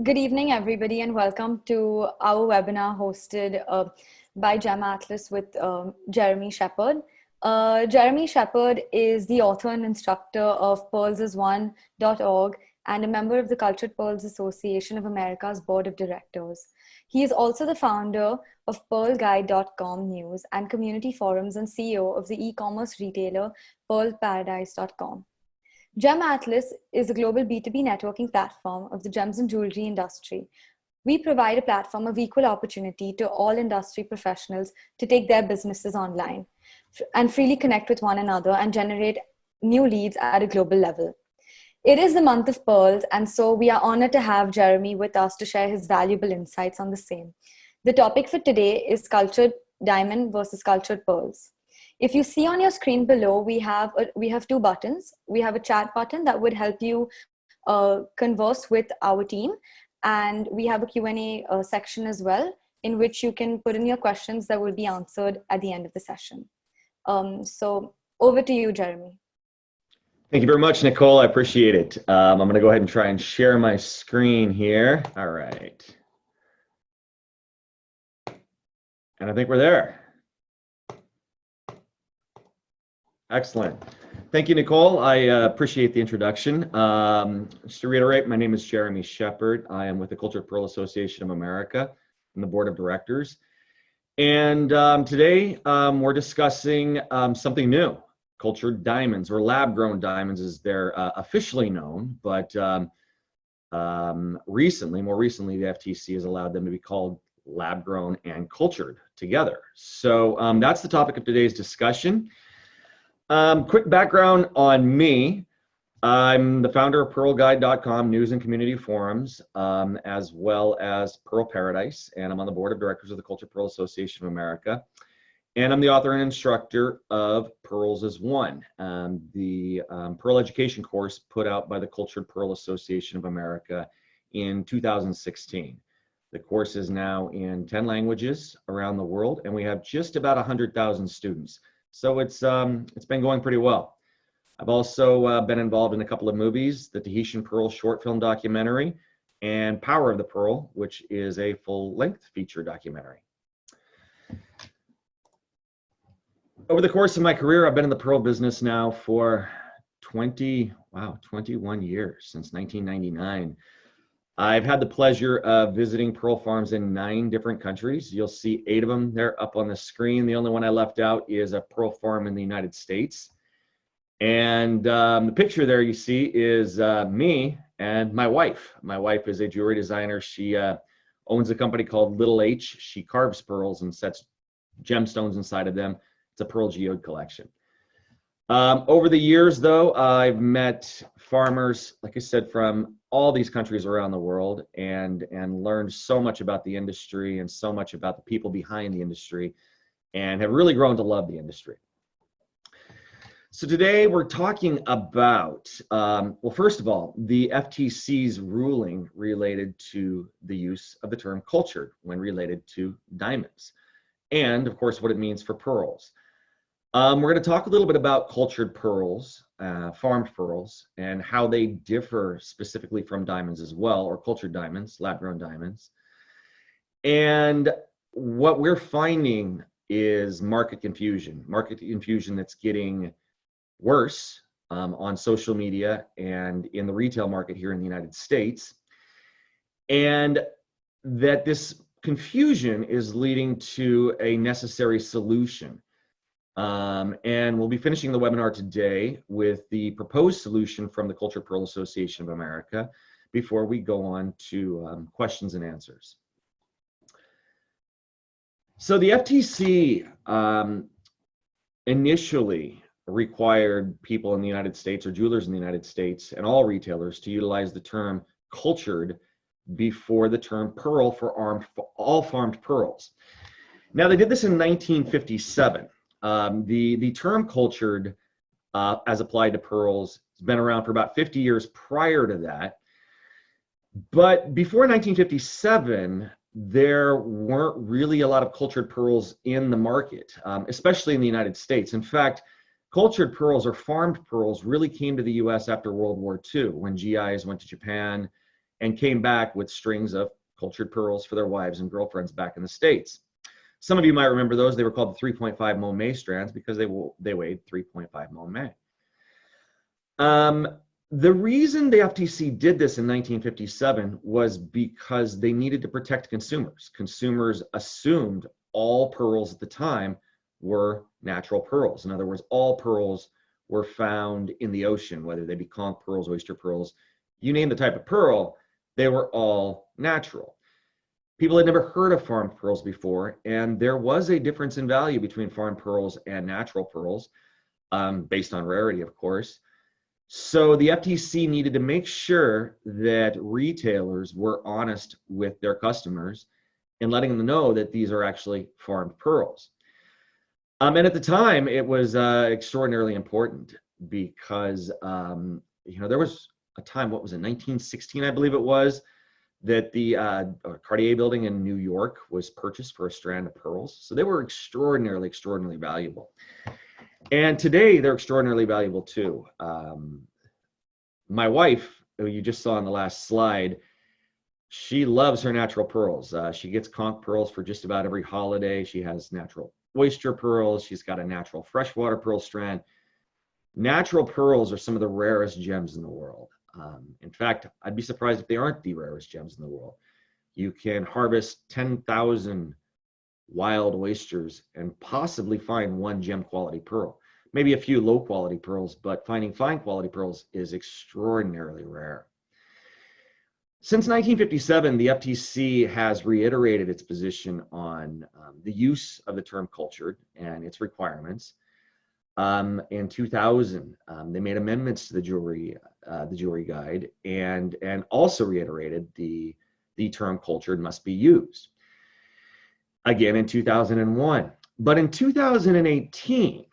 Good evening, everybody, and welcome to our webinar hosted by GemAtlas with Jeremy Shepherd. Jeremy Shepherd is the author and instructor of pearlsisone.org and a member of the Cultured Pearls Association of America's Board of Directors. He is also the founder of pearlguide.com news and community forums and CEO of the e-commerce retailer pearlparadise.com. GemAtlas is a global B2B networking platform of the gems and jewelry industry. We provide a platform of equal opportunity to all industry professionals to take their businesses online and freely connect with one another and generate new leads at a global level. It is the month of pearls, and so we are honored to have Jeremy with us to share his valuable insights on the same. The topic for today is cultured diamond versus cultured pearls. If you see on your screen below, we have two buttons. We have a chat button that would help you converse with our team. And we have a Q&A section as well, in which you can put in your questions that will be answered at the end of the session. So over to you, Jeremy. Thank you very much, Nicole. I appreciate it. I'm going to go ahead and try and share my screen here. All right. And I think we're there. Excellent. Thank you, Nicole. I appreciate the introduction. Just to reiterate, my name is Jeremy Shepherd. I am with the Cultured Pearl Association of America and the Board of Directors. And today we're discussing something new, cultured diamonds, or lab-grown diamonds as they're officially known, but more recently, the FTC has allowed them to be called lab-grown and cultured together. So that's the topic of today's discussion. Quick background on me. I'm the founder of pearlguide.com news and community forums, as well as Pearl Paradise, and I'm on the board of directors of the Cultured Pearl Association of America. And I'm the author and instructor of Pearls is One, the Pearl education course put out by the Cultured Pearl Association of America in 2016. The course is now in 10 languages around the world, and we have just about 100,000 students. So it's been going pretty well. I've also been involved in a couple of movies, the Tahitian Pearl short film documentary and Power of the Pearl, which is a full-length feature documentary. Over the course of my career, I've been in the pearl business now for 21 years, since 1999. I've had the pleasure of visiting pearl farms in 9 different countries. You'll see 8 of them there up on the screen. The only one I left out is a pearl farm in the United States. And the picture there you see is me and my wife. My wife is a jewelry designer. She owns a company called Little H. She carves pearls and sets gemstones inside of them. It's a pearl geode collection. Over the years, though, I've met farmers, like I said, from all these countries around the world, and learned so much about the industry and so much about the people behind the industry, and have really grown to love the industry. So today we're talking about, well, first of all, the FTC's ruling related to the use of the term cultured when related to diamonds, and of course what it means for pearls. We're going to talk a little bit about cultured pearls, farmed pearls, and how they differ specifically from diamonds as well, or cultured diamonds, lab-grown diamonds. And what we're finding is market confusion that's getting worse on social media and in the retail market here in the United States. And that this confusion is leading to a necessary solution. And we'll be finishing the webinar today with the proposed solution from the Cultured Pearl Association of America before we go on to questions and answers. So the FTC initially required people in the United States, or jewelers in the United States, and all retailers to utilize the term cultured before the term pearl for all farmed pearls. Now, they did this in 1957. The term cultured, as applied to pearls, has been around for about 50 years prior to that. But before 1957, there weren't really a lot of cultured pearls in the market, especially in the United States. In fact, cultured pearls, or farmed pearls, really came to the US after World War II, when GIs went to Japan and came back with strings of cultured pearls for their wives and girlfriends back in the States. Some of you might remember those. They were called the 3.5 Monet strands because they weighed 3.5 Monet. The reason the FTC did this in 1957 was because they needed to protect consumers. Consumers assumed all pearls at the time were natural pearls. In other words, all pearls were found in the ocean, whether they be conch pearls, oyster pearls, you name the type of pearl, they were all natural. People had never heard of farmed pearls before, and there was a difference in value between farmed pearls and natural pearls, based on rarity, of course. So the FTC needed to make sure that retailers were honest with their customers and letting them know that these are actually farmed pearls. And at the time, it was extraordinarily important because there was a time, what was it, 1916, I believe it was, that the Cartier building in New York was purchased for a strand of pearls. So they were extraordinarily, extraordinarily valuable. And today, they're extraordinarily valuable too. My wife, who you just saw on the last slide, she loves her natural pearls. She gets conch pearls for just about every holiday. She has natural oyster pearls. She's got a natural freshwater pearl strand. Natural pearls are some of the rarest gems in the world. In fact, I'd be surprised if they aren't the rarest gems in the world. You can harvest 10,000 wild oysters and possibly find one gem quality pearl. Maybe a few low quality pearls, but finding fine quality pearls is extraordinarily rare. Since 1957, the FTC has reiterated its position on the use of the term cultured and its requirements. In 2000, they made amendments to the jewelry guide and also reiterated the term cultured must be used. Again in 2001. But in 2018,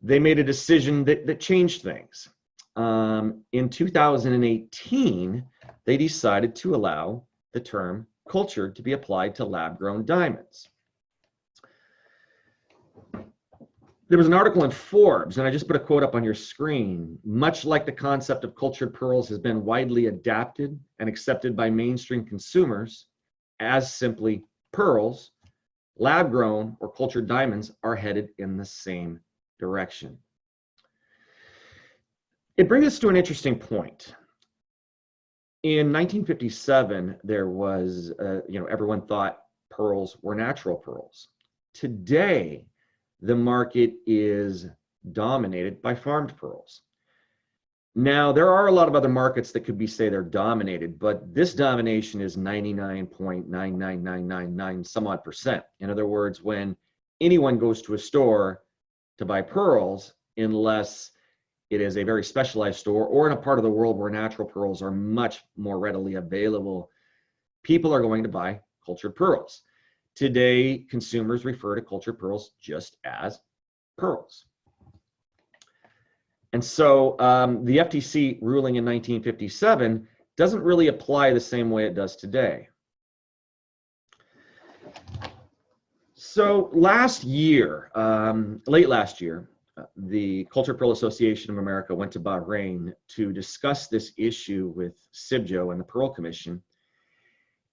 they made a decision that changed things. In 2018, they decided to allow the term cultured to be applied to lab-grown diamonds. There was an article in Forbes, and I just put a quote up on your screen. Much like the concept of cultured pearls has been widely adapted and accepted by mainstream consumers as simply pearls, lab-grown or cultured diamonds are headed in the same direction. It brings us to an interesting point. In 1957, there was, everyone thought pearls were natural pearls. Today, the market is dominated by farmed pearls. Now, there are a lot of other markets that could be say they're dominated, but this domination is 99.99999 some odd percent. In other words, when anyone goes to a store to buy pearls, unless it is a very specialized store or in a part of the world where natural pearls are much more readily available, people are going to buy cultured pearls. Today, consumers refer to cultured pearls just as pearls. And so the FTC ruling in 1957 doesn't really apply the same way it does today. So last year, late last year, the Cultured Pearl Association of America went to Bahrain to discuss this issue with CIBJO and the Pearl Commission.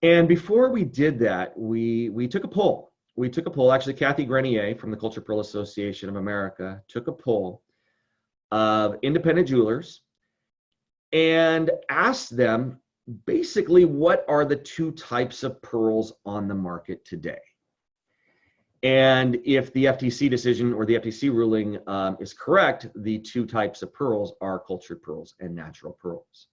And before we did that, we took a poll. We took a poll, actually Kathy Grenier from the Cultured Pearl Association of America took a poll of independent jewelers and asked them basically what are the two types of pearls on the market today. And if the FTC decision or the FTC ruling is correct, the two types of pearls are cultured pearls and natural pearls.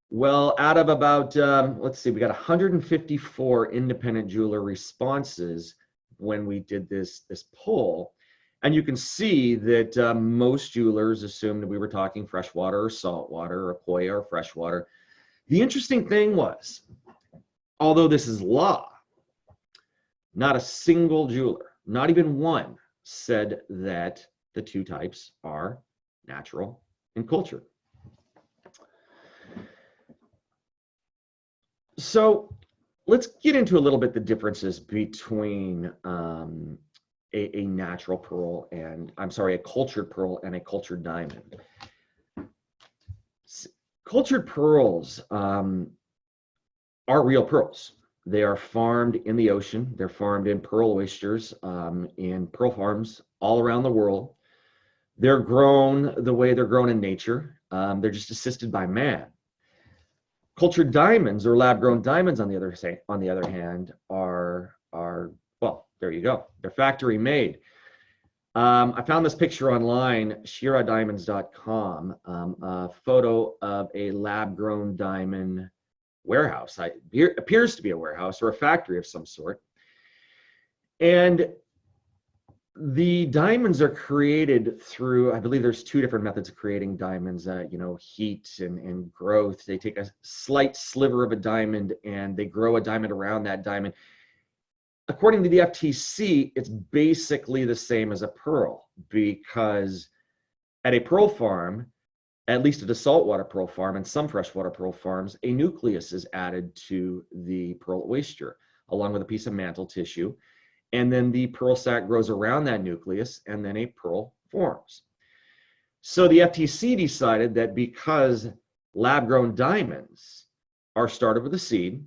Well, out of about, let's see, we got 154 independent jeweler responses when we did this poll. And you can see that most jewelers assumed we were talking freshwater or saltwater or Akoya or freshwater. The interesting thing was, although this is law, not a single jeweler, not even one, said that the two types are natural and cultured. So let's get into a little bit the differences between a natural pearl and, a cultured pearl and a cultured diamond. Cultured pearls are real pearls. They are farmed in the ocean. They're farmed in pearl oysters in pearl farms all around the world. They're grown the way they're grown in nature. They're just assisted by man. Cultured diamonds or lab-grown diamonds, on the other hand, are well, there you go. They're factory made. I found this picture online, shiradiamonds.com, a photo of a lab-grown diamond warehouse. It appears to be a warehouse or a factory of some sort. And the diamonds are created through, I believe there's two different methods of creating diamonds, heat and growth. They take a slight sliver of a diamond and they grow a diamond around that diamond. According to the FTC, it's basically the same as a pearl, because at a pearl farm, at least at a saltwater pearl farm and some freshwater pearl farms, a nucleus is added to the pearl oyster along with a piece of mantle tissue. And then the pearl sac grows around that nucleus and then a pearl forms. So the FTC decided that because lab-grown diamonds are started with a seed,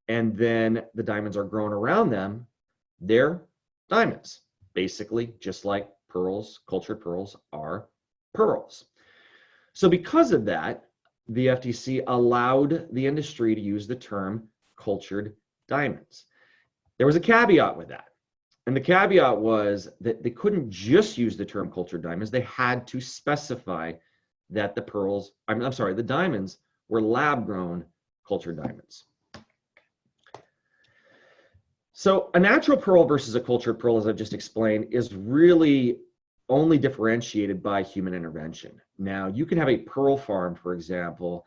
and then the diamonds are grown around them, they're diamonds, basically, just like pearls, cultured pearls are pearls. So because of that, the FTC allowed the industry to use the term cultured diamonds. There was a caveat with that. And the caveat was that they couldn't just use the term cultured diamonds. They had to specify that the diamonds were lab-grown cultured diamonds. So a natural pearl versus a cultured pearl, as I've just explained, is really only differentiated by human intervention. Now, you can have a pearl farm, for example,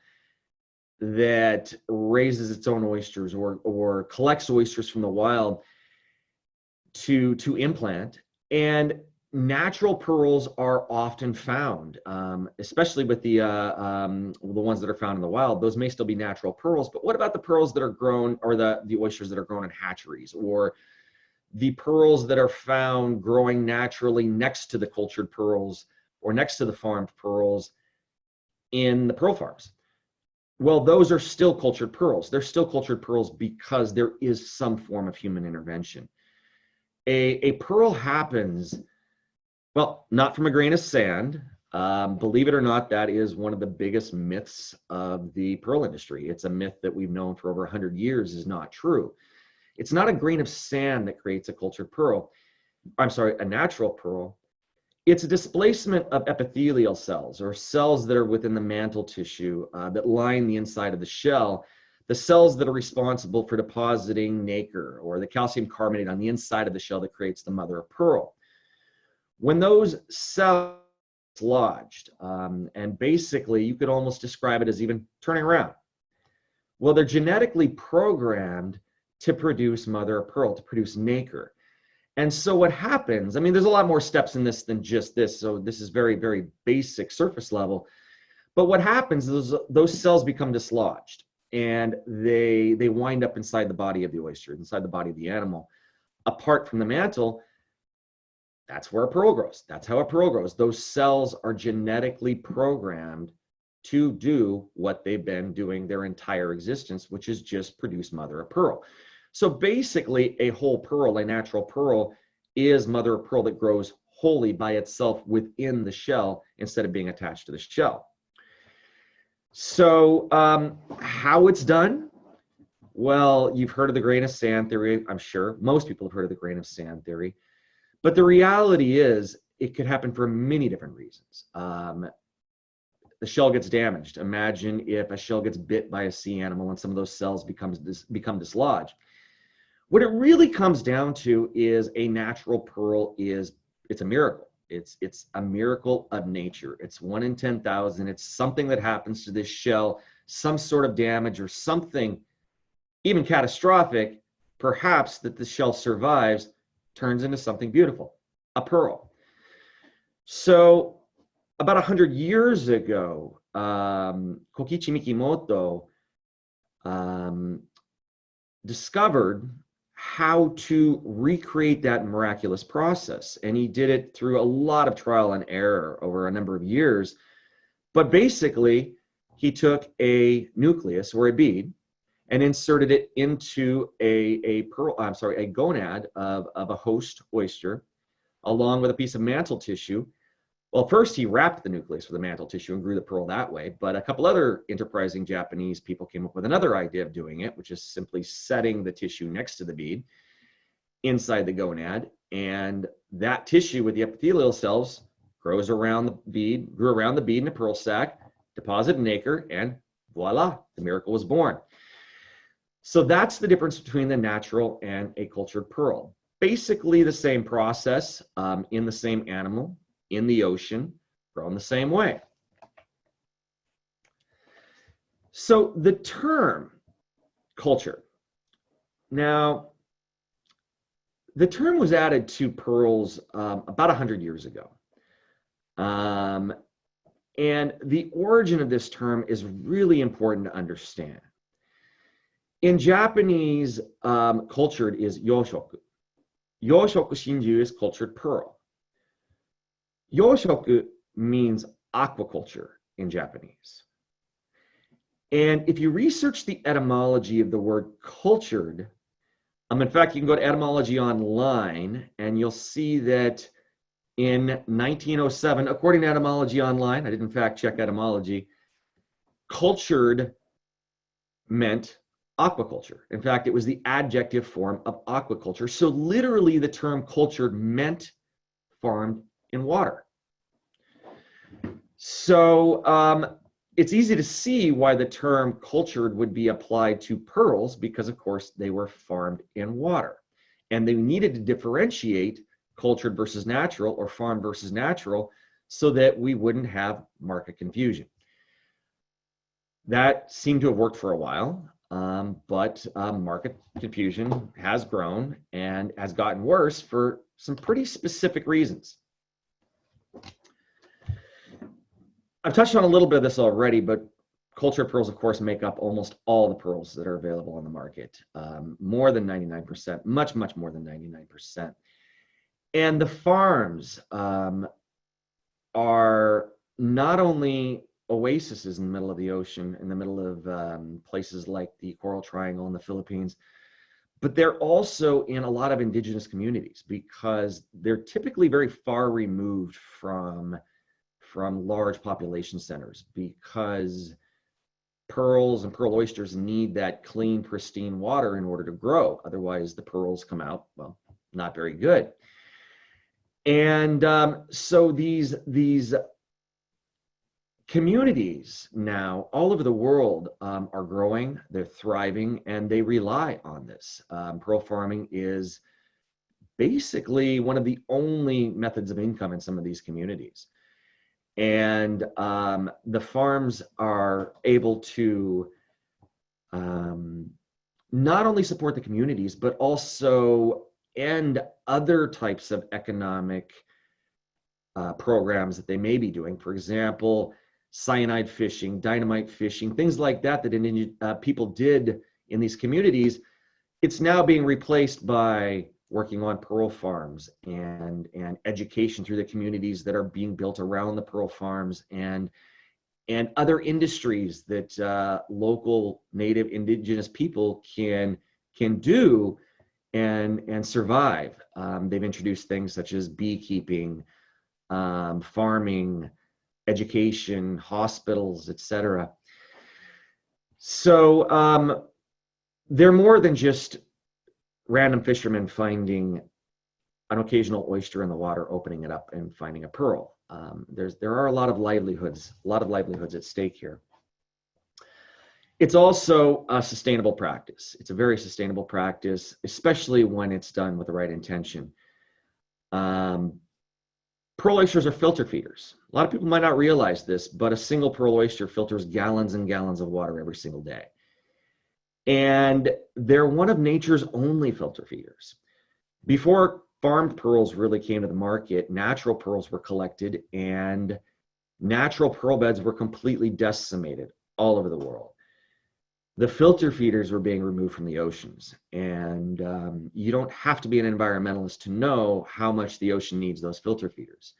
that raises its own oysters or collects oysters from the wild to implant, and natural pearls are often found, especially with the ones that are found in the wild. Those may still be natural pearls, but what about the pearls that are grown, or the oysters that are grown in hatcheries, or the pearls that are found growing naturally next to the cultured pearls or next to the farmed pearls in the pearl farms? Well, those are still cultured pearls. They're still cultured pearls because there is some form of human intervention. A pearl happens, well, not from a grain of sand. Believe it or not, that is one of the biggest myths of the pearl industry. It's a myth that we've known for over 100 years is not true. It's not a grain of sand that creates a cultured pearl. I'm sorry, a natural pearl. It's a displacement of epithelial cells, or cells that are within the mantle tissue that line the inside of the shell, the cells that are responsible for depositing nacre, or the calcium carbonate on the inside of the shell that creates the mother of pearl. When those cells lodged, and basically you could almost describe it as even turning around, well, they're genetically programmed to produce mother of pearl, to produce nacre. And so what happens, I mean, there's a lot more steps in this than just this, so this is very, very basic surface level. But what happens is those cells become dislodged, and they wind up inside the body of the oyster, inside the body of the animal. Apart from the mantle, that's where a pearl grows. That's how a pearl grows. Those cells are genetically programmed to do what they've been doing their entire existence, which is just produce mother of pearl. So basically, a whole pearl, a natural pearl, is mother of pearl that grows wholly by itself within the shell instead of being attached to the shell. So how it's done? Well, you've heard of the grain of sand theory, I'm sure. Most people have heard of the grain of sand theory. But the reality is it could happen for many different reasons. The shell gets damaged. Imagine if a shell gets bit by a sea animal and some of those cells become dislodged. What it really comes down to is a natural pearl it's a miracle. It's a miracle of nature. It's 1 in 10,000. It's something that happens to this shell, some sort of damage or something even catastrophic, perhaps, that the shell survives, turns into something beautiful, a pearl. So about 100 years ago, Kokichi Mikimoto discovered how to recreate that miraculous process. And he did it through a lot of trial and error over a number of years. But basically, he took a nucleus or a bead and inserted it into a gonad of a host oyster, along with a piece of mantle tissue. Well, first he wrapped the nucleus with a mantle tissue and grew the pearl that way, but a couple other enterprising Japanese people came up with another idea of doing it, which is simply setting the tissue next to the bead inside the gonad, and that tissue with the epithelial cells grew around the bead in the pearl sac, deposited in nacre, and voila, the miracle was born. So that's the difference between the natural and a cultured pearl. Basically the same process in the same animal, in the ocean, grown the same way. So the term culture. Now, the term was added to pearls about 100 years ago. And the origin of this term is really important to understand. In Japanese, cultured is yoshoku. Yoshoku shinju is cultured pearl. Yoshoku means aquaculture in Japanese. And if you research the etymology of the word cultured, in fact, you can go to etymology online and you'll see that in 1907, according to etymology online, I did in fact check etymology, cultured meant aquaculture. In fact, it was the adjective form of aquaculture. So literally the term cultured meant farmed in water. So it's easy to see why the term cultured would be applied to pearls, because of course they were farmed in water. And they needed to differentiate cultured versus natural or farmed versus natural so that we wouldn't have market confusion. That seemed to have worked for a while, but market confusion has grown and has gotten worse for some pretty specific reasons. I've touched on a little bit of this already, but cultured pearls, of course, make up almost all the pearls that are available on the market. More than 99%, much more than 99%. And the farms are not only oases in the middle of the ocean, in the middle of places like the Coral Triangle in the Philippines, but they're also in a lot of indigenous communities because they're typically very far removed from large population centers, because pearls and pearl oysters need that clean, pristine water in order to grow. Otherwise, the pearls come out, well, not very good. And so these communities now all over the world are growing, they're thriving, and they rely on this. Pearl farming is basically one of the only methods of income in some of these communities. And the farms are able to not only support the communities, but also end other types of economic programs that they may be doing. For example, cyanide fishing, dynamite fishing, things like that that people did in these communities. It's now being replaced by working on pearl farms and education through the communities that are being built around the pearl farms, and other industries that local native indigenous people can do and survive. They've introduced things such as beekeeping, farming, education, hospitals, etc. So they're more than just random fishermen finding an occasional oyster in the water, opening it up and finding a pearl. There are a lot of livelihoods at stake here. It's also a sustainable practice. It's a very sustainable practice, especially when it's done with the right intention. Pearl oysters are filter feeders. A lot of people might not realize this, but a single pearl oyster filters gallons and gallons of water every single day. And they're one of nature's only filter feeders. Before farmed pearls really came to the market, natural pearls were collected, and natural pearl beds were completely decimated all over the world. The filter feeders were being removed from the oceans, and you don't have to be an environmentalist to know how much the ocean needs those filter feeders.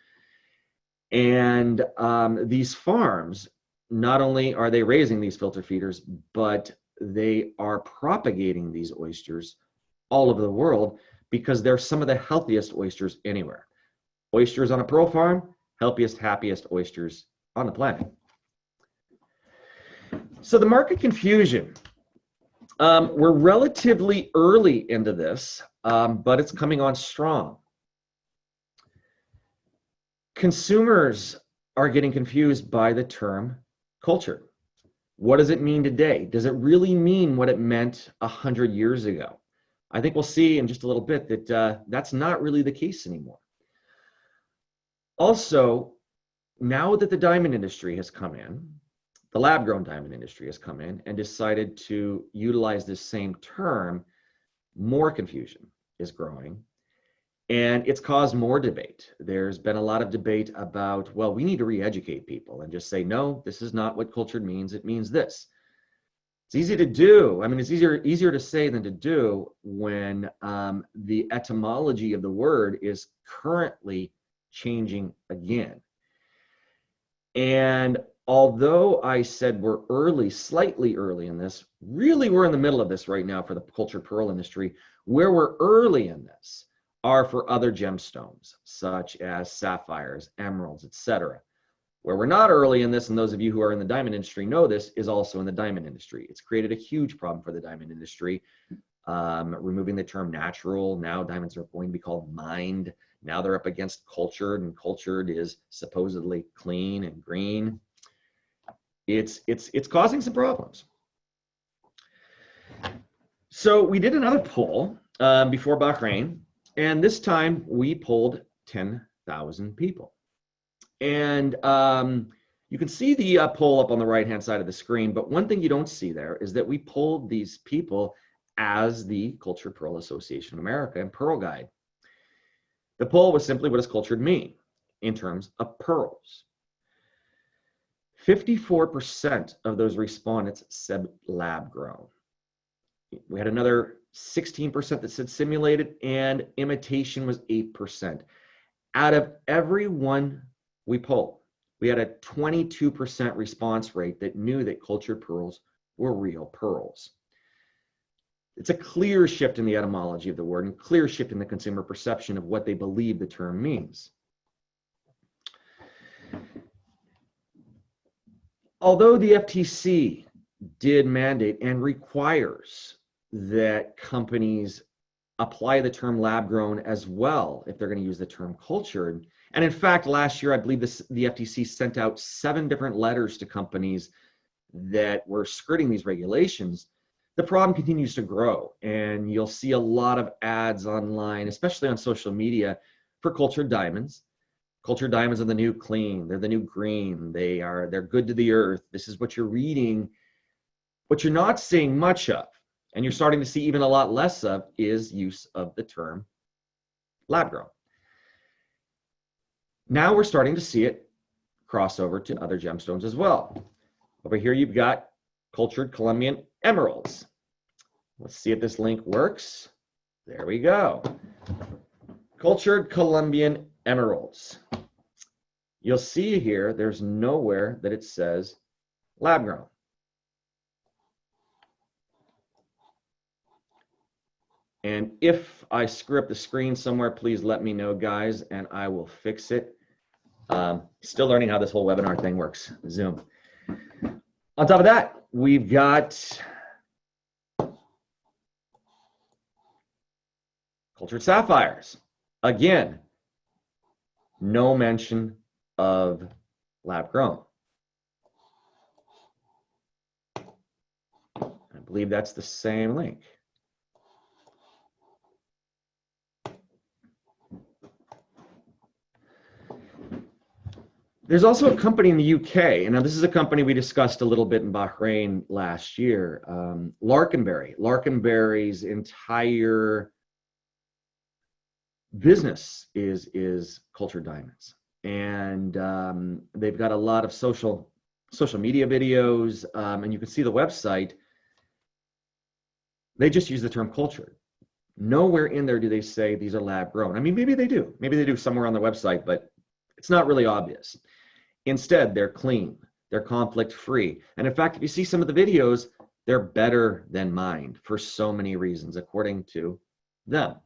And these farms not only are they raising these filter feeders, but they are propagating these oysters all over the world because they're some of the healthiest oysters anywhere. Oysters on a pearl farm, healthiest, happiest oysters on the planet. So the market confusion. We're relatively early into this, but it's coming on strong. Consumers are getting confused by the term culture. What does it mean today? Does it really mean what it meant 100 years ago? I think we'll see in just a little bit that that's not really the case anymore. Also, now that the diamond industry has come in, the lab-grown diamond industry has come in and decided to utilize this same term, more confusion is growing, and it's caused more debate. There's been a lot of debate about, well, we need to re-educate people and just say, no, this is not what cultured means, it means this. It's easy to do. I mean, it's easier to say than to do when the etymology of the word is currently changing again. And although I said we're early, slightly early in this, really we're in the middle of this right now for the cultured pearl industry. Where we're early in this are for other gemstones, such as sapphires, emeralds, etc. Where we're not early in this, and those of you who are in the diamond industry know this, is also in the diamond industry. It's created a huge problem for the diamond industry, removing the term natural. Now diamonds are going to be called mined. Now they're up against cultured, and cultured is supposedly clean and green. It's causing some problems. So we did another poll before Bahrain, and this time we polled 10,000 people. And you can see the poll up on the right-hand side of the screen, but one thing you don't see there is that we polled these people as the Cultured Pearl Association of America and Pearl Guide. The poll was simply, what does cultured mean in terms of pearls? 54% of those respondents said lab grown. We had another 16% that said simulated, and imitation was 8%. Out of everyone we polled, we had a 22% response rate that knew that cultured pearls were real pearls. It's a clear shift in the etymology of the word and clear shift in the consumer perception of what they believe the term means. Although the FTC did mandate and requires that companies apply the term lab grown as well if they're going to use the term cultured. And in fact, last year, I believe the FTC sent out 7 different letters to companies that were skirting these regulations. The problem continues to grow, and you'll see a lot of ads online, especially on social media, for cultured diamonds. Cultured diamonds are the new clean, they're the new green, they're good to the earth. This is what you're reading. What you're not seeing much of, and you're starting to see even a lot less of, is use of the term lab grown. Now we're starting to see it cross over to other gemstones as well. Over here you've got cultured Colombian emeralds. Let's see if this link works. There we go. Cultured Colombian emeralds. You'll see here, there's nowhere that it says lab grown. And if I screw up the screen somewhere, please let me know, guys, and I will fix it. Still learning how this whole webinar thing works, Zoom. On top of that, we've got cultured sapphires. Again, no mention of lab grown. I believe that's the same link. There's also a company in the UK, and now this is a company we discussed a little bit in Bahrain last year, Larkenberry. Larkenberry's entire business is cultured diamonds, and they've got a lot of social media videos, and you can see the website. They just use the term cultured. Nowhere in there do they say these are lab grown. I mean, maybe they do somewhere on the website, but it's not really obvious. Instead, they're clean, They're conflict free. And in fact, if you see some of the videos, they're better than mine for so many reasons, according to them.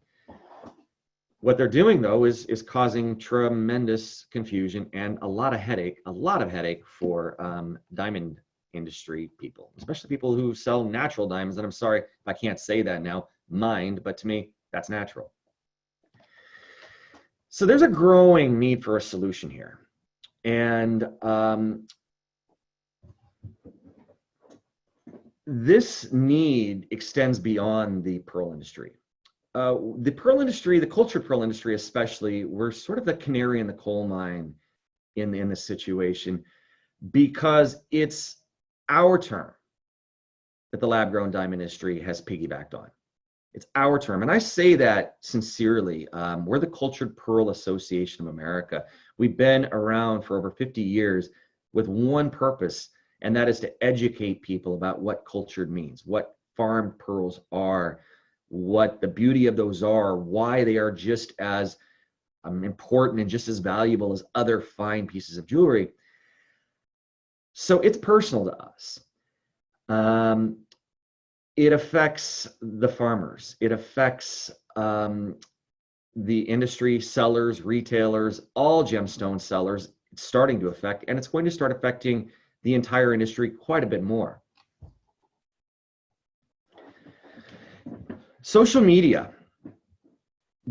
What they're doing, though, is causing tremendous confusion and a lot of headache for diamond industry people, especially people who sell natural diamonds. And I'm sorry if I can't say that now, mind, but to me, that's natural. So there's a growing need for a solution here. And this need extends beyond the pearl industry. The pearl industry, the cultured pearl industry especially, we're sort of the canary in the coal mine in this situation, because it's our term that the lab-grown diamond industry has piggybacked on. It's our term, and I say that sincerely. We're the Cultured Pearl Association of America. We've been around for over 50 years with one purpose, and that is to educate people about what cultured means, what farmed pearls are, what the beauty of those are, why they are just as important and just as valuable as other fine pieces of jewelry. So it's personal to us. It affects the farmers. It affects the industry, sellers, retailers, all gemstone sellers. It's starting to affect, and it's going to start affecting the entire industry quite a bit more. Social media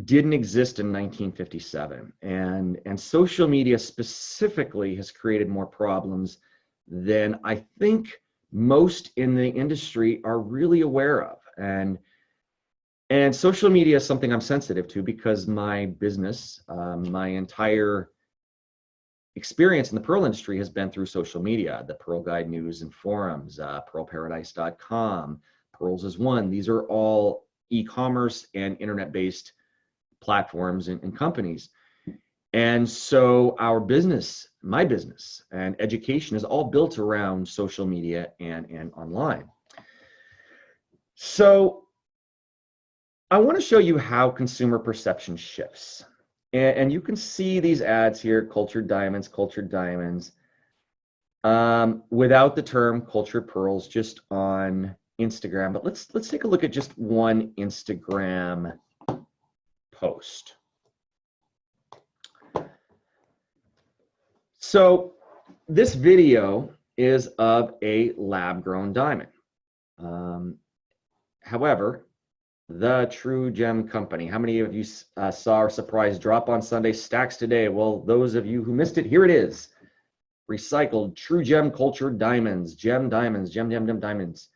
didn't exist in 1957, and social media specifically has created more problems than I think most in the industry are really aware of. And social media is something I'm sensitive to because my business, my entire experience in the pearl industry has been through social media, the Pearl Guide News and forums, pearlparadise.com, Pearls is One. These are all e-commerce and internet-based platforms and companies. And so our business, my business and education is all built around social media and online. So I want to show you how consumer perception shifts. And you can see these ads here, cultured diamonds, without the term cultured pearls, just on Instagram. But let's take a look at just one Instagram post. So this video is of a lab-grown diamond. However, the True Gem Company. How many of you saw our surprise drop on Sunday? Stacks today. Well, those of you who missed it, here it is. Recycled True Gem cultured diamonds. Gem diamonds. Gem diamonds.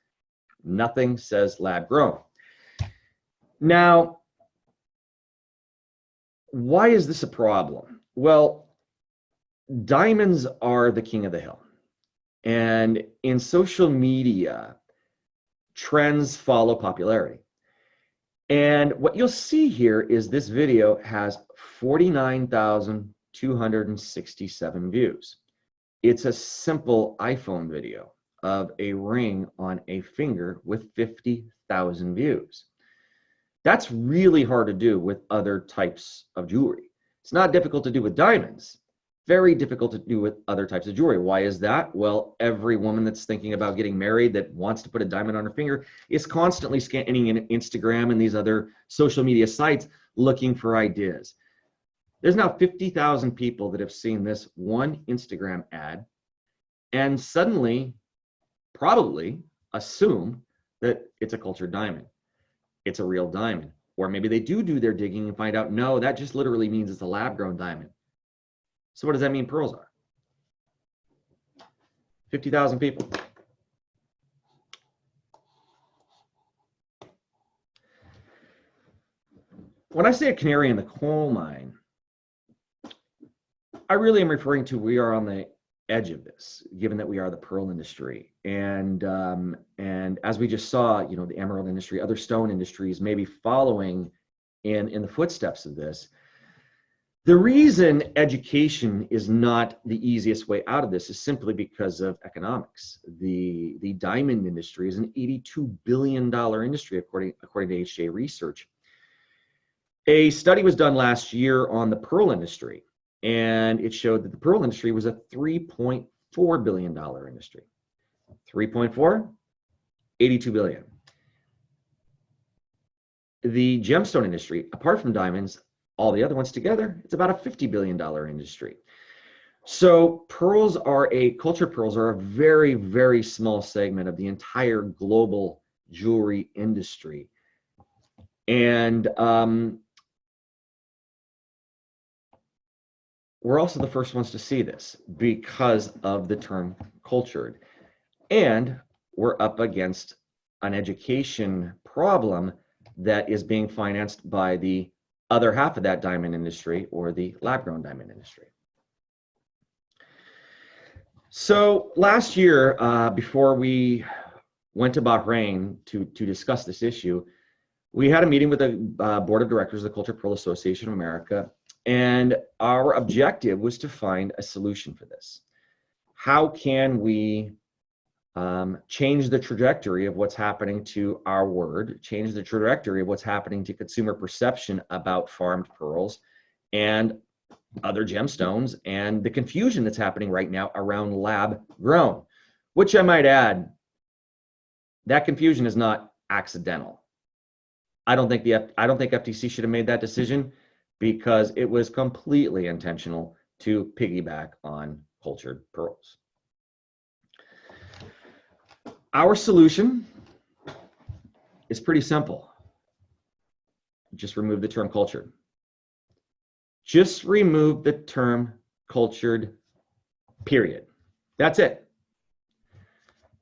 Nothing says lab grown. Now, why is this a problem? Well, diamonds are the king of the hill. And in social media, trends follow popularity. And what you'll see here is this video has 49,267 views. It's a simple iPhone video of a ring on a finger with 50,000 views. That's really hard to do with other types of jewelry. It's not difficult to do with diamonds. Very difficult to do with other types of jewelry. Why is that? Well, every woman that's thinking about getting married that wants to put a diamond on her finger is constantly scanning in Instagram and these other social media sites looking for ideas. There's now 50,000 people that have seen this one Instagram ad and suddenly probably assume that it's a cultured diamond. It's a real diamond. Or maybe they do their digging and find out, no, that just literally means it's a lab-grown diamond. So what does that mean pearls are? 50,000 people. When I say a canary in the coal mine, I really am referring to we are on the edge of this, given that we are the pearl industry. And as we just saw, you know, the emerald industry, other stone industries may be following in the footsteps of this. The reason education is not the easiest way out of this is simply because of economics. The diamond industry is an $82 billion industry, according to HJ Research. A study was done last year on the pearl industry, and it showed that the pearl industry was a $3.5 $4 billion industry. 3.4, 82 billion. The gemstone industry, apart from diamonds, all the other ones together, it's about a $50 billion industry. So cultured pearls are a very, very small segment of the entire global jewelry industry. And we're also the first ones to see this because of the term cultured. And we're up against an education problem that is being financed by the other half of that diamond industry, or the lab-grown diamond industry. So last year, before we went to Bahrain to discuss this issue, we had a meeting with the board of directors of the Cultured Pearl Association of America, and our objective was to find a solution for this. How can we change the trajectory of what's happening to our word, change the trajectory of what's happening to consumer perception about farmed pearls and other gemstones, and the confusion that's happening right now around lab grown, which I might add, that confusion is not accidental. I don't think FTC should have made that decision, because it was completely intentional to piggyback on cultured pearls. Our solution is pretty simple. Just remove the term cultured. Just remove the term cultured, period. That's it.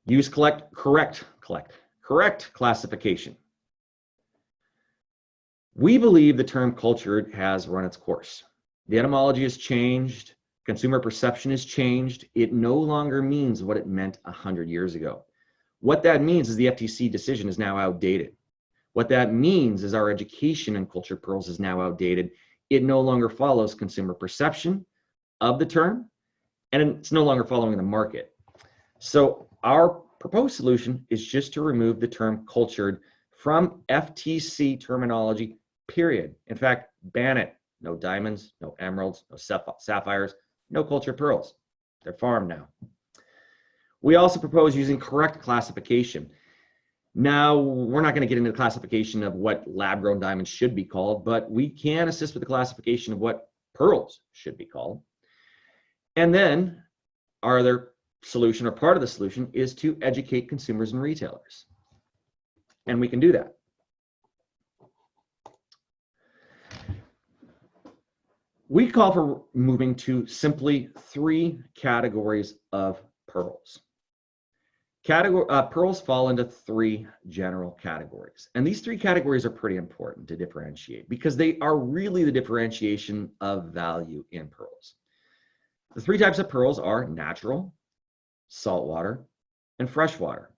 Use correct classification. We believe the term cultured has run its course. The etymology has changed. Consumer perception has changed. It no longer means what it meant 100 years ago. What that means is the FTC decision is now outdated. What that means is our education in cultured pearls is now outdated. It no longer follows consumer perception of the term, and it's no longer following the market. So our proposed solution is just to remove the term cultured from FTC terminology, period. In fact, ban it. No diamonds, no emeralds, no sapphires, no cultured pearls. They're farmed now. We also propose using correct classification. Now, we're not going to get into the classification of what lab-grown diamonds should be called, but we can assist with the classification of what pearls should be called. And then our other solution, or part of the solution, is to educate consumers and retailers. And we can do that. We call for moving to simply 3 categories of pearls. Pearls fall into 3 general categories. And these 3 categories are pretty important to differentiate, because they are really the differentiation of value in pearls. The 3 types of pearls are natural, saltwater, and freshwater.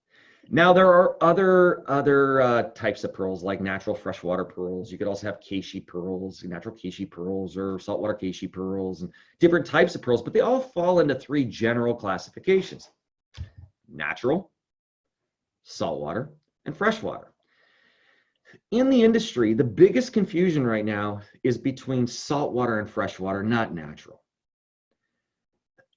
Now, there are other types of pearls, like natural freshwater pearls. You could also have Keishi pearls, natural Keishi pearls, or saltwater Keishi pearls, and different types of pearls, but they all fall into 3 general classifications: natural, saltwater, and freshwater. In the industry, the biggest confusion right now is between saltwater and freshwater, not natural.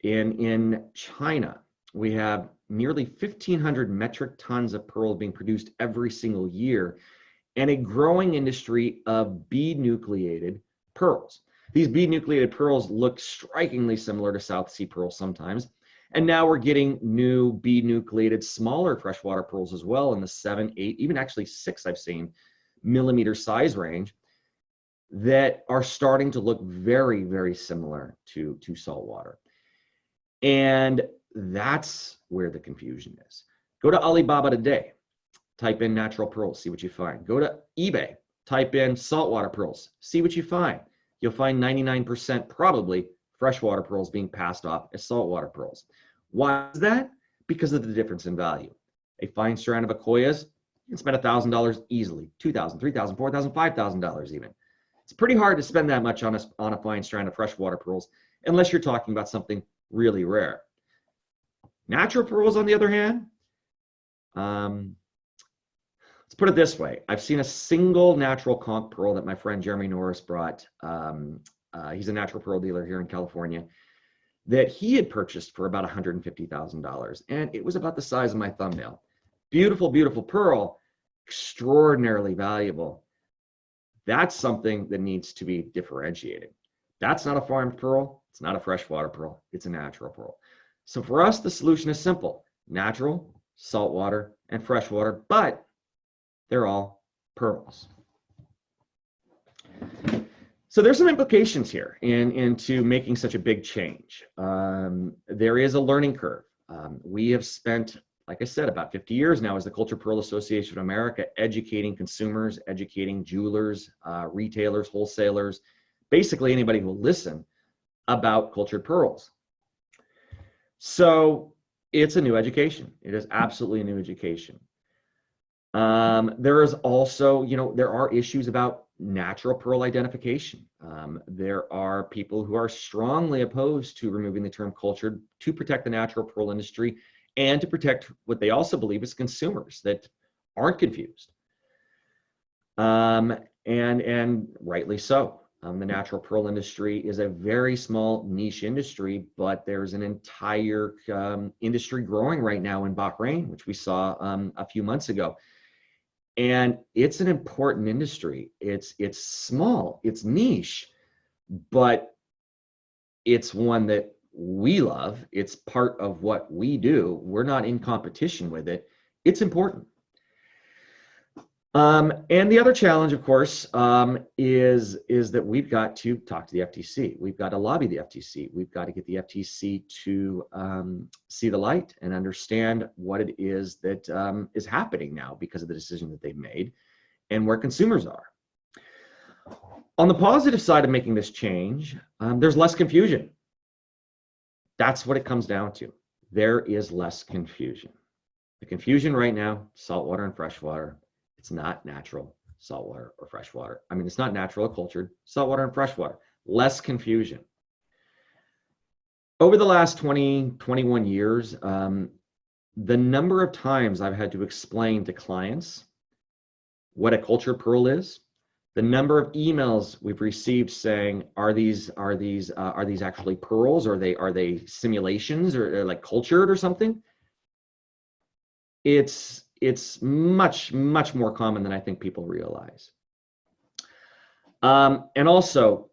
In China, we have nearly 1,500 metric tons of pearls being produced every single year, and a growing industry of bead nucleated pearls. These bead nucleated pearls look strikingly similar to South Sea pearls sometimes. And now we're getting new bead nucleated smaller freshwater pearls as well, in the 7, 8, even actually 6, I've seen, millimeter size range, that are starting to look very, very similar to saltwater. And that's where the confusion is. Go to Alibaba today, type in natural pearls, see what you find. Go to eBay, type in saltwater pearls, see what you find. You'll find 99% probably freshwater pearls being passed off as saltwater pearls. Why is that? Because of the difference in value. A fine strand of Akoyas, you can spend $1,000 easily, $2,000, $3,000, $4,000, $5,000 even. It's pretty hard to spend that much on a fine strand of freshwater pearls, unless you're talking about something really rare. Natural pearls, on the other hand, let's put it this way. I've seen a single natural conch pearl that my friend Jeremy Norris brought. He's a natural pearl dealer here in California. that he had purchased for about $150,000. And it was about the size of my thumbnail. Beautiful, beautiful pearl, extraordinarily valuable. That's something that needs to be differentiated. That's not a farmed pearl. It's not a freshwater pearl. It's a natural pearl. So for us, the solution is simple: natural, saltwater, and freshwater, but they're all pearls. So there's some implications here into making such a big change. There is a learning curve. We have spent, like I said, about 50 years now as the Cultured Pearl Association of America, educating consumers, educating jewelers, retailers, wholesalers, basically anybody who will listen about cultured pearls. So it's a new education. It is absolutely a new education. There is also, there are issues about natural pearl identification. There are people who are strongly opposed to removing the term cultured to protect the natural pearl industry and to protect what they also believe is consumers that aren't confused. And rightly so. The natural pearl industry is a very small niche industry, but there's an entire industry growing right now in Bahrain, which we saw a few months ago. And it's an important industry. It's small, it's niche, but it's one that we love. It's part of what we do. We're not in competition with it. It's important. And the other challenge, of course, is that we've got to talk to the FTC. We've got to lobby the FTC. We've got to get the FTC to see the light and understand what it is that is happening now because of the decision that they've made and where consumers are. On the positive side of making this change, there's less confusion. That's what it comes down to. There is less confusion. The confusion right now, saltwater and freshwater. It's not natural, saltwater, or freshwater. I mean, it's not natural or cultured, saltwater and freshwater. Less confusion. Over the last 21 years, the number of times I've had to explain to clients what a cultured pearl is, the number of emails we've received saying, are these actually pearls? Or are they simulations or like cultured or something? It's much, much more common than I think people realize. And also,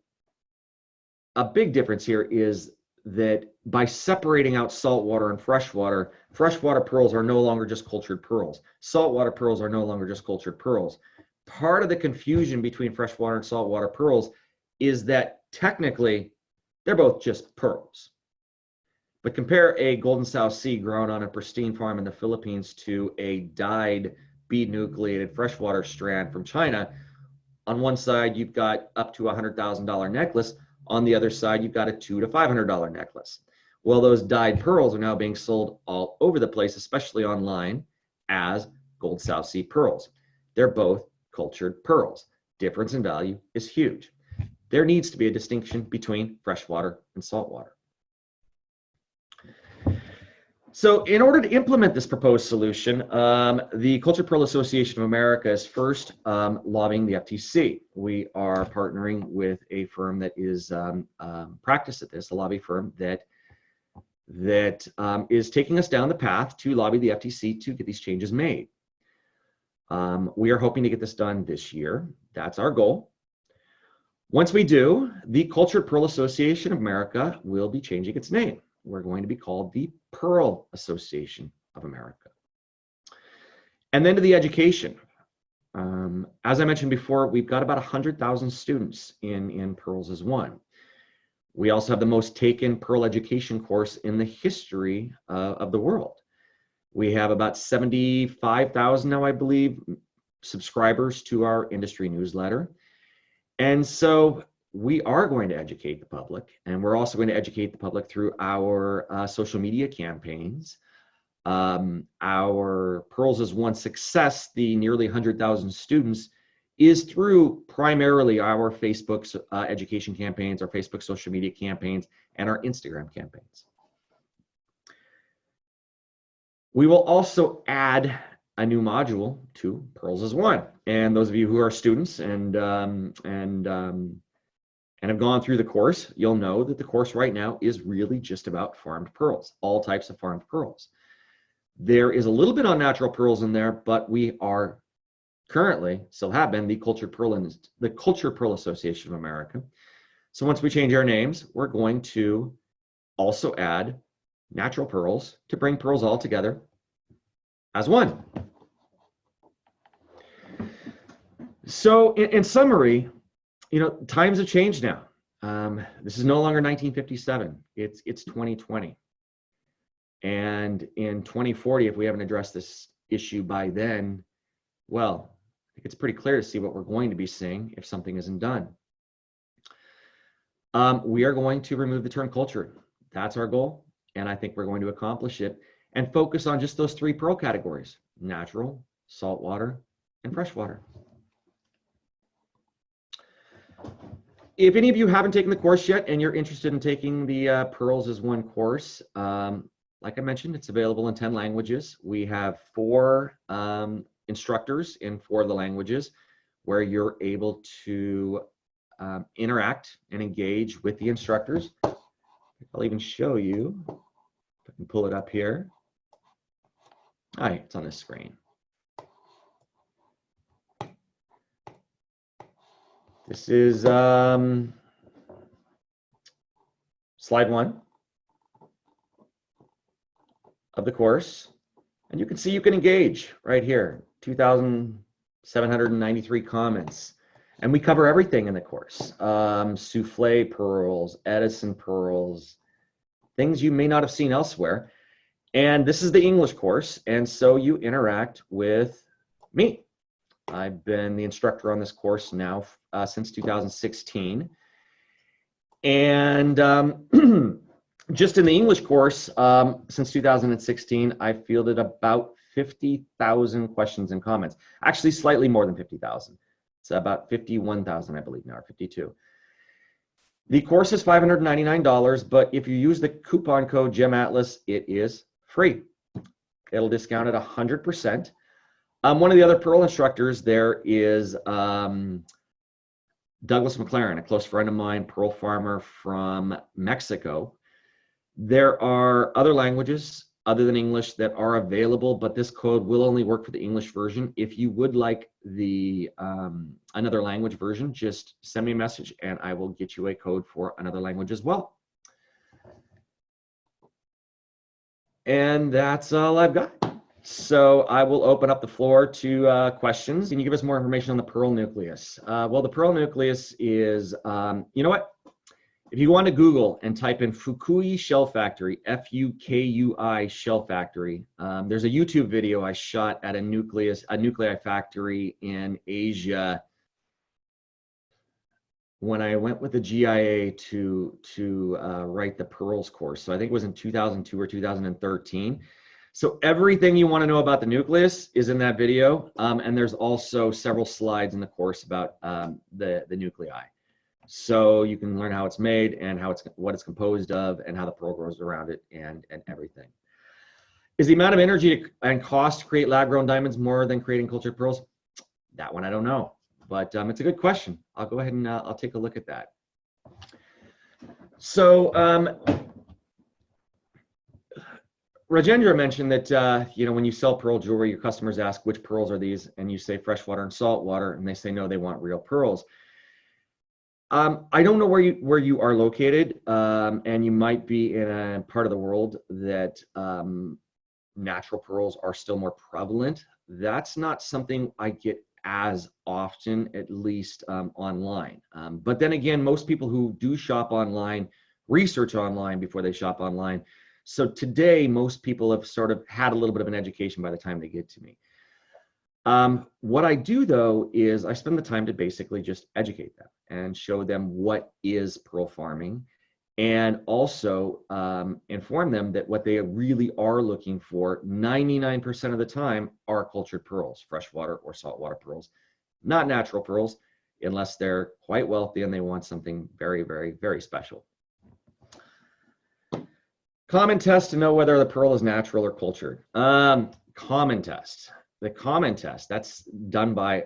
a big difference here is that by separating out saltwater and freshwater pearls are no longer just cultured pearls. Saltwater pearls are no longer just cultured pearls. Part of the confusion between freshwater and saltwater pearls is that technically they're both just pearls. But compare a golden South Sea grown on a pristine farm in the Philippines to a dyed bead nucleated freshwater strand from China. On one side, you've got up to $100,000 necklace. On the other side, you've got a $200 to $500 necklace. Well, those dyed pearls are now being sold all over the place, especially online, as Gold South Sea pearls. They're both cultured pearls. Difference in value is huge. There needs to be a distinction between freshwater and saltwater. So in order to implement this proposed solution, the Cultured Pearl Association of America is first lobbying the FTC. We are partnering with a firm that is practiced at this, a lobby firm that is taking us down the path to lobby the FTC to get these changes made. We are hoping to get this done this year. That's our goal. Once we do, the Cultured Pearl Association of America will be changing its name. We're going to be called the Pearl Association of America. And then to the education. As I mentioned before, we've got about 100,000 students in Pearls as One. We also have the most taken Pearl education course in the history of the world. We have about 75,000 now, I believe, subscribers to our industry newsletter. And so we are going to educate the public, and we're also going to educate the public through our social media campaigns. Our Pearls as One success, the nearly 100,000 students, is through primarily our Facebook education campaigns, our Facebook social media campaigns, and our Instagram campaigns. We will also add a new module to Pearls as One. And those of you who are students and and have gone through the course, you'll know that the course right now is really just about farmed pearls, all types of farmed pearls. There is a little bit on natural pearls in there, but we are currently, still have been, the Cultured Pearl Association of America. So once we change our names, we're going to also add natural pearls to bring pearls all together as one. So in summary, times have changed now. This is no longer 1957. It's 2020. And in 2040, if we haven't addressed this issue by then, well, I think it's pretty clear to see what we're going to be seeing if something isn't done. We are going to remove the term culture. That's our goal. And I think we're going to accomplish it and focus on just those 3 pearl categories: natural, saltwater, and freshwater. If any of you haven't taken the course yet and you're interested in taking the Pearls as One course, like I mentioned, it's available in 10 languages. We have 4 instructors in 4 of the languages where you're able to interact and engage with the instructors. I'll even show you, if I can pull it up here. All right, it's on this screen. This is slide 1 of the course. And you can see you can engage right here, 2,793 comments. And we cover everything in the course. Souffle pearls, Edison pearls, things you may not have seen elsewhere. And this is the English course. And so you interact with me. I've been the instructor on this course now since 2016. And just in the English course, since 2016, I've fielded about 50,000 questions and comments. Actually, slightly more than 50,000. It's about 51,000, I believe now, or 52. The course is $599, but if you use the coupon code GemAtlas, it is free. It'll discount it 100%. One of the other Pearl instructors there is Douglas McLaren, a close friend of mine, Pearl farmer from Mexico. There are other languages other than English that are available, but this code will only work for the English version. If you would like the another language version, just send me a message and I will get you a code for another language as well. And that's all I've got. So I will open up the floor to questions. Can you give us more information on the pearl nucleus? Well, the pearl nucleus is, you know what? If you go on to Google and type in Fukui Shell Factory, F-U-K-U-I Shell Factory, there's a YouTube video I shot at a nuclei factory in Asia when I went with the GIA to write the Pearls course. So I think it was in 2002 or 2013. So everything you want to know about the nucleus is in that video, and there's also several slides in the course about the nuclei. So you can learn how it's made and what it's composed of and how the pearl grows around it and everything. Is the amount of energy and cost to create lab-grown diamonds more than creating cultured pearls? That one I don't know, but it's a good question. I'll go ahead and I'll take a look at that. So Rajendra mentioned that when you sell pearl jewelry, your customers ask which pearls are these, and you say freshwater and saltwater, and they say no, they want real pearls. I don't know where you are located, and you might be in a part of the world that natural pearls are still more prevalent. That's not something I get as often, at least online. But then again, most people who do shop online research online before they shop online. So today, most people have sort of had a little bit of an education by the time they get to me. What I do though is I spend the time to basically just educate them and show them what is pearl farming, and also inform them that what they really are looking for 99% of the time are cultured pearls, freshwater or saltwater pearls, not natural pearls, unless they're quite wealthy and they want something very, very, very special. Common test to know whether the pearl is natural or cultured. Common test. The common test, that's done by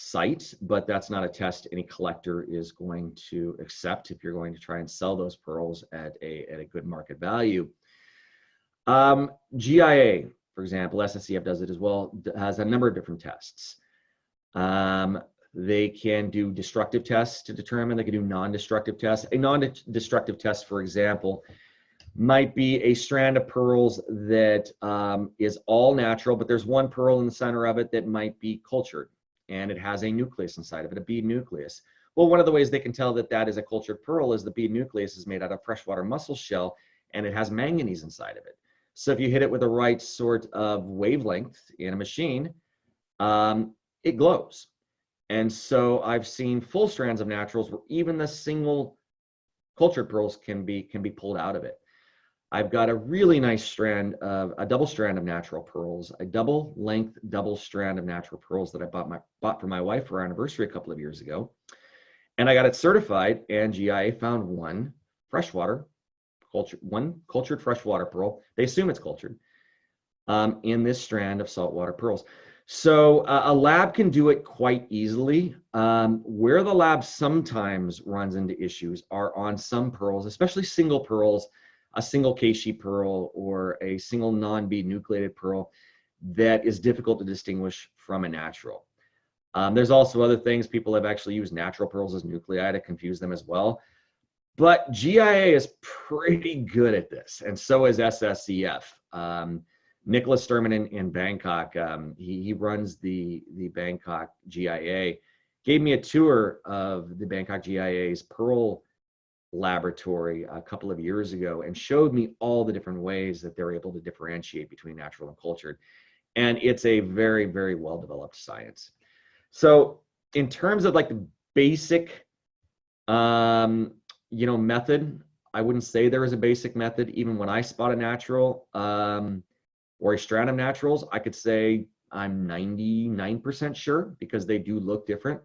site, but that's not a test any collector is going to accept if you're going to try and sell those pearls at a good market value. GIA, for example, SSCF does it as well, has a number of different tests. They can do destructive tests to determine, they can do non-destructive tests. A non-destructive test, for example, might be a strand of pearls that is all natural, but there's one pearl in the center of it that might be cultured, and it has a nucleus inside of it, a bead nucleus. Well, one of the ways they can tell that that is a cultured pearl is the bead nucleus is made out of freshwater mussel shell, and it has manganese inside of it. So if you hit it with the right sort of wavelength in a machine, it glows. And so I've seen full strands of naturals where even the single cultured pearls can be pulled out of it. I've got a really nice strand of a double strand of natural pearls, a double length, double strand of natural pearls that I bought for my wife for our anniversary a couple of years ago. And I got it certified, and GIA found one cultured freshwater pearl. They assume it's cultured in this strand of saltwater pearls. So a lab can do it quite easily. Where the lab sometimes runs into issues are on some pearls, especially single pearls, a single K-sheet pearl or a single non-bead nucleated pearl that is difficult to distinguish from a natural. There's also other things. People have actually used natural pearls as nuclei to confuse them as well. But GIA is pretty good at this, and so is SSCF. Nicholas Sturman in Bangkok, he runs the Bangkok GIA, gave me a tour of the Bangkok GIA's pearl laboratory a couple of years ago and showed me all the different ways that they're able to differentiate between natural and cultured. And it's a very, very well-developed science. So in terms of like the basic, method, I wouldn't say there is a basic method. Even when I spot a natural or a strand of naturals, I could say I'm 99% sure because they do look different,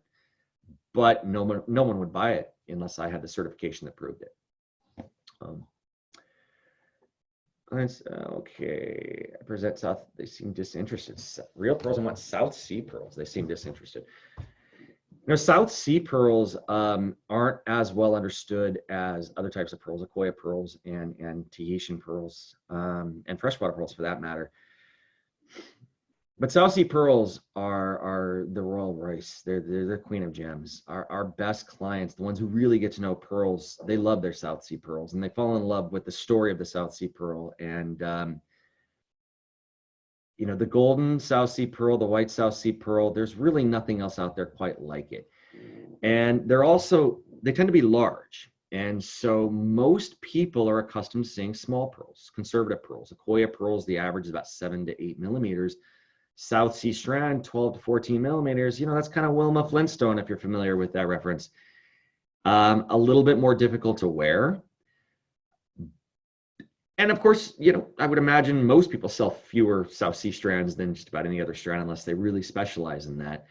but no one would buy it unless I had the certification that proved it. Okay, present South, they seem disinterested. Real pearls, I want South Sea pearls. They seem disinterested. South Sea pearls aren't as well understood as other types of pearls, Akoya pearls and Tahitian pearls, and freshwater pearls for that matter. But South Sea pearls are the royal rice. They're the queen of gems. Our best clients, the ones who really get to know pearls, they love their South Sea pearls, and they fall in love with the story of the South Sea pearl. And the golden South Sea pearl, the white South Sea pearl, there's really nothing else out there quite like it. And they tend to be large. And so most people are accustomed to seeing small pearls, conservative pearls. Akoya pearls, the average is about 7 to 8 millimeters. South Sea strand, 12 to 14 millimeters. That's kind of Wilma Flintstone, if you're familiar with that reference. A little bit more difficult to wear. And of course, I would imagine most people sell fewer South Sea strands than just about any other strand unless they really specialize in that.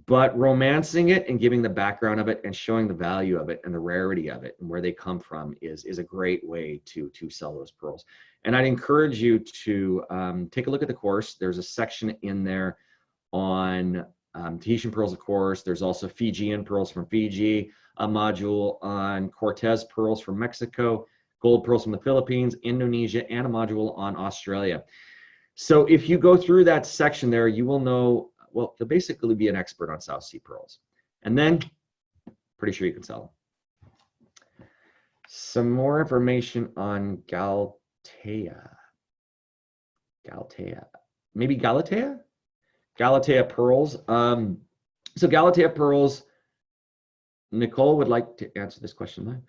But romancing it and giving the background of it and showing the value of it and the rarity of it and where they come from is a great way to sell those pearls. And I'd encourage you to take a look at the course. There's a section in there on Tahitian pearls, of course. There's also Fijian pearls from Fiji, a module on Cortez pearls from Mexico, gold pearls from the Philippines, Indonesia, and a module on Australia. So if you go through that section there, you will know, well, to basically be an expert on South Sea pearls. And then, pretty sure you can sell them. Some more information on Galatea. Maybe Galatea? Galatea pearls. So Galatea pearls, Nicole would like to answer this question.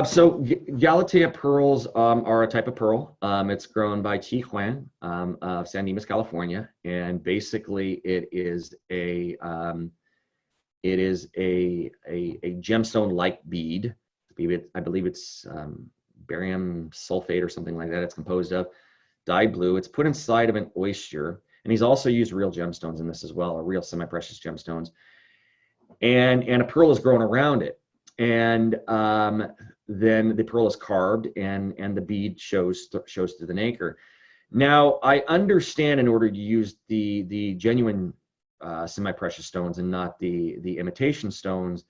So Galatea pearls are a type of pearl. It's grown by Chi Huan of San Dimas, California, and basically it is a gemstone-like bead. I believe it's barium sulfate or something like that. It's composed of dyed blue. It's put inside of an oyster, and he's also used real gemstones in this as well, or real semi-precious gemstones. And a pearl is grown around it. And then the pearl is carved and the bead shows through the nacre. Now, I understand in order to use the genuine semi-precious stones and not the imitation stones.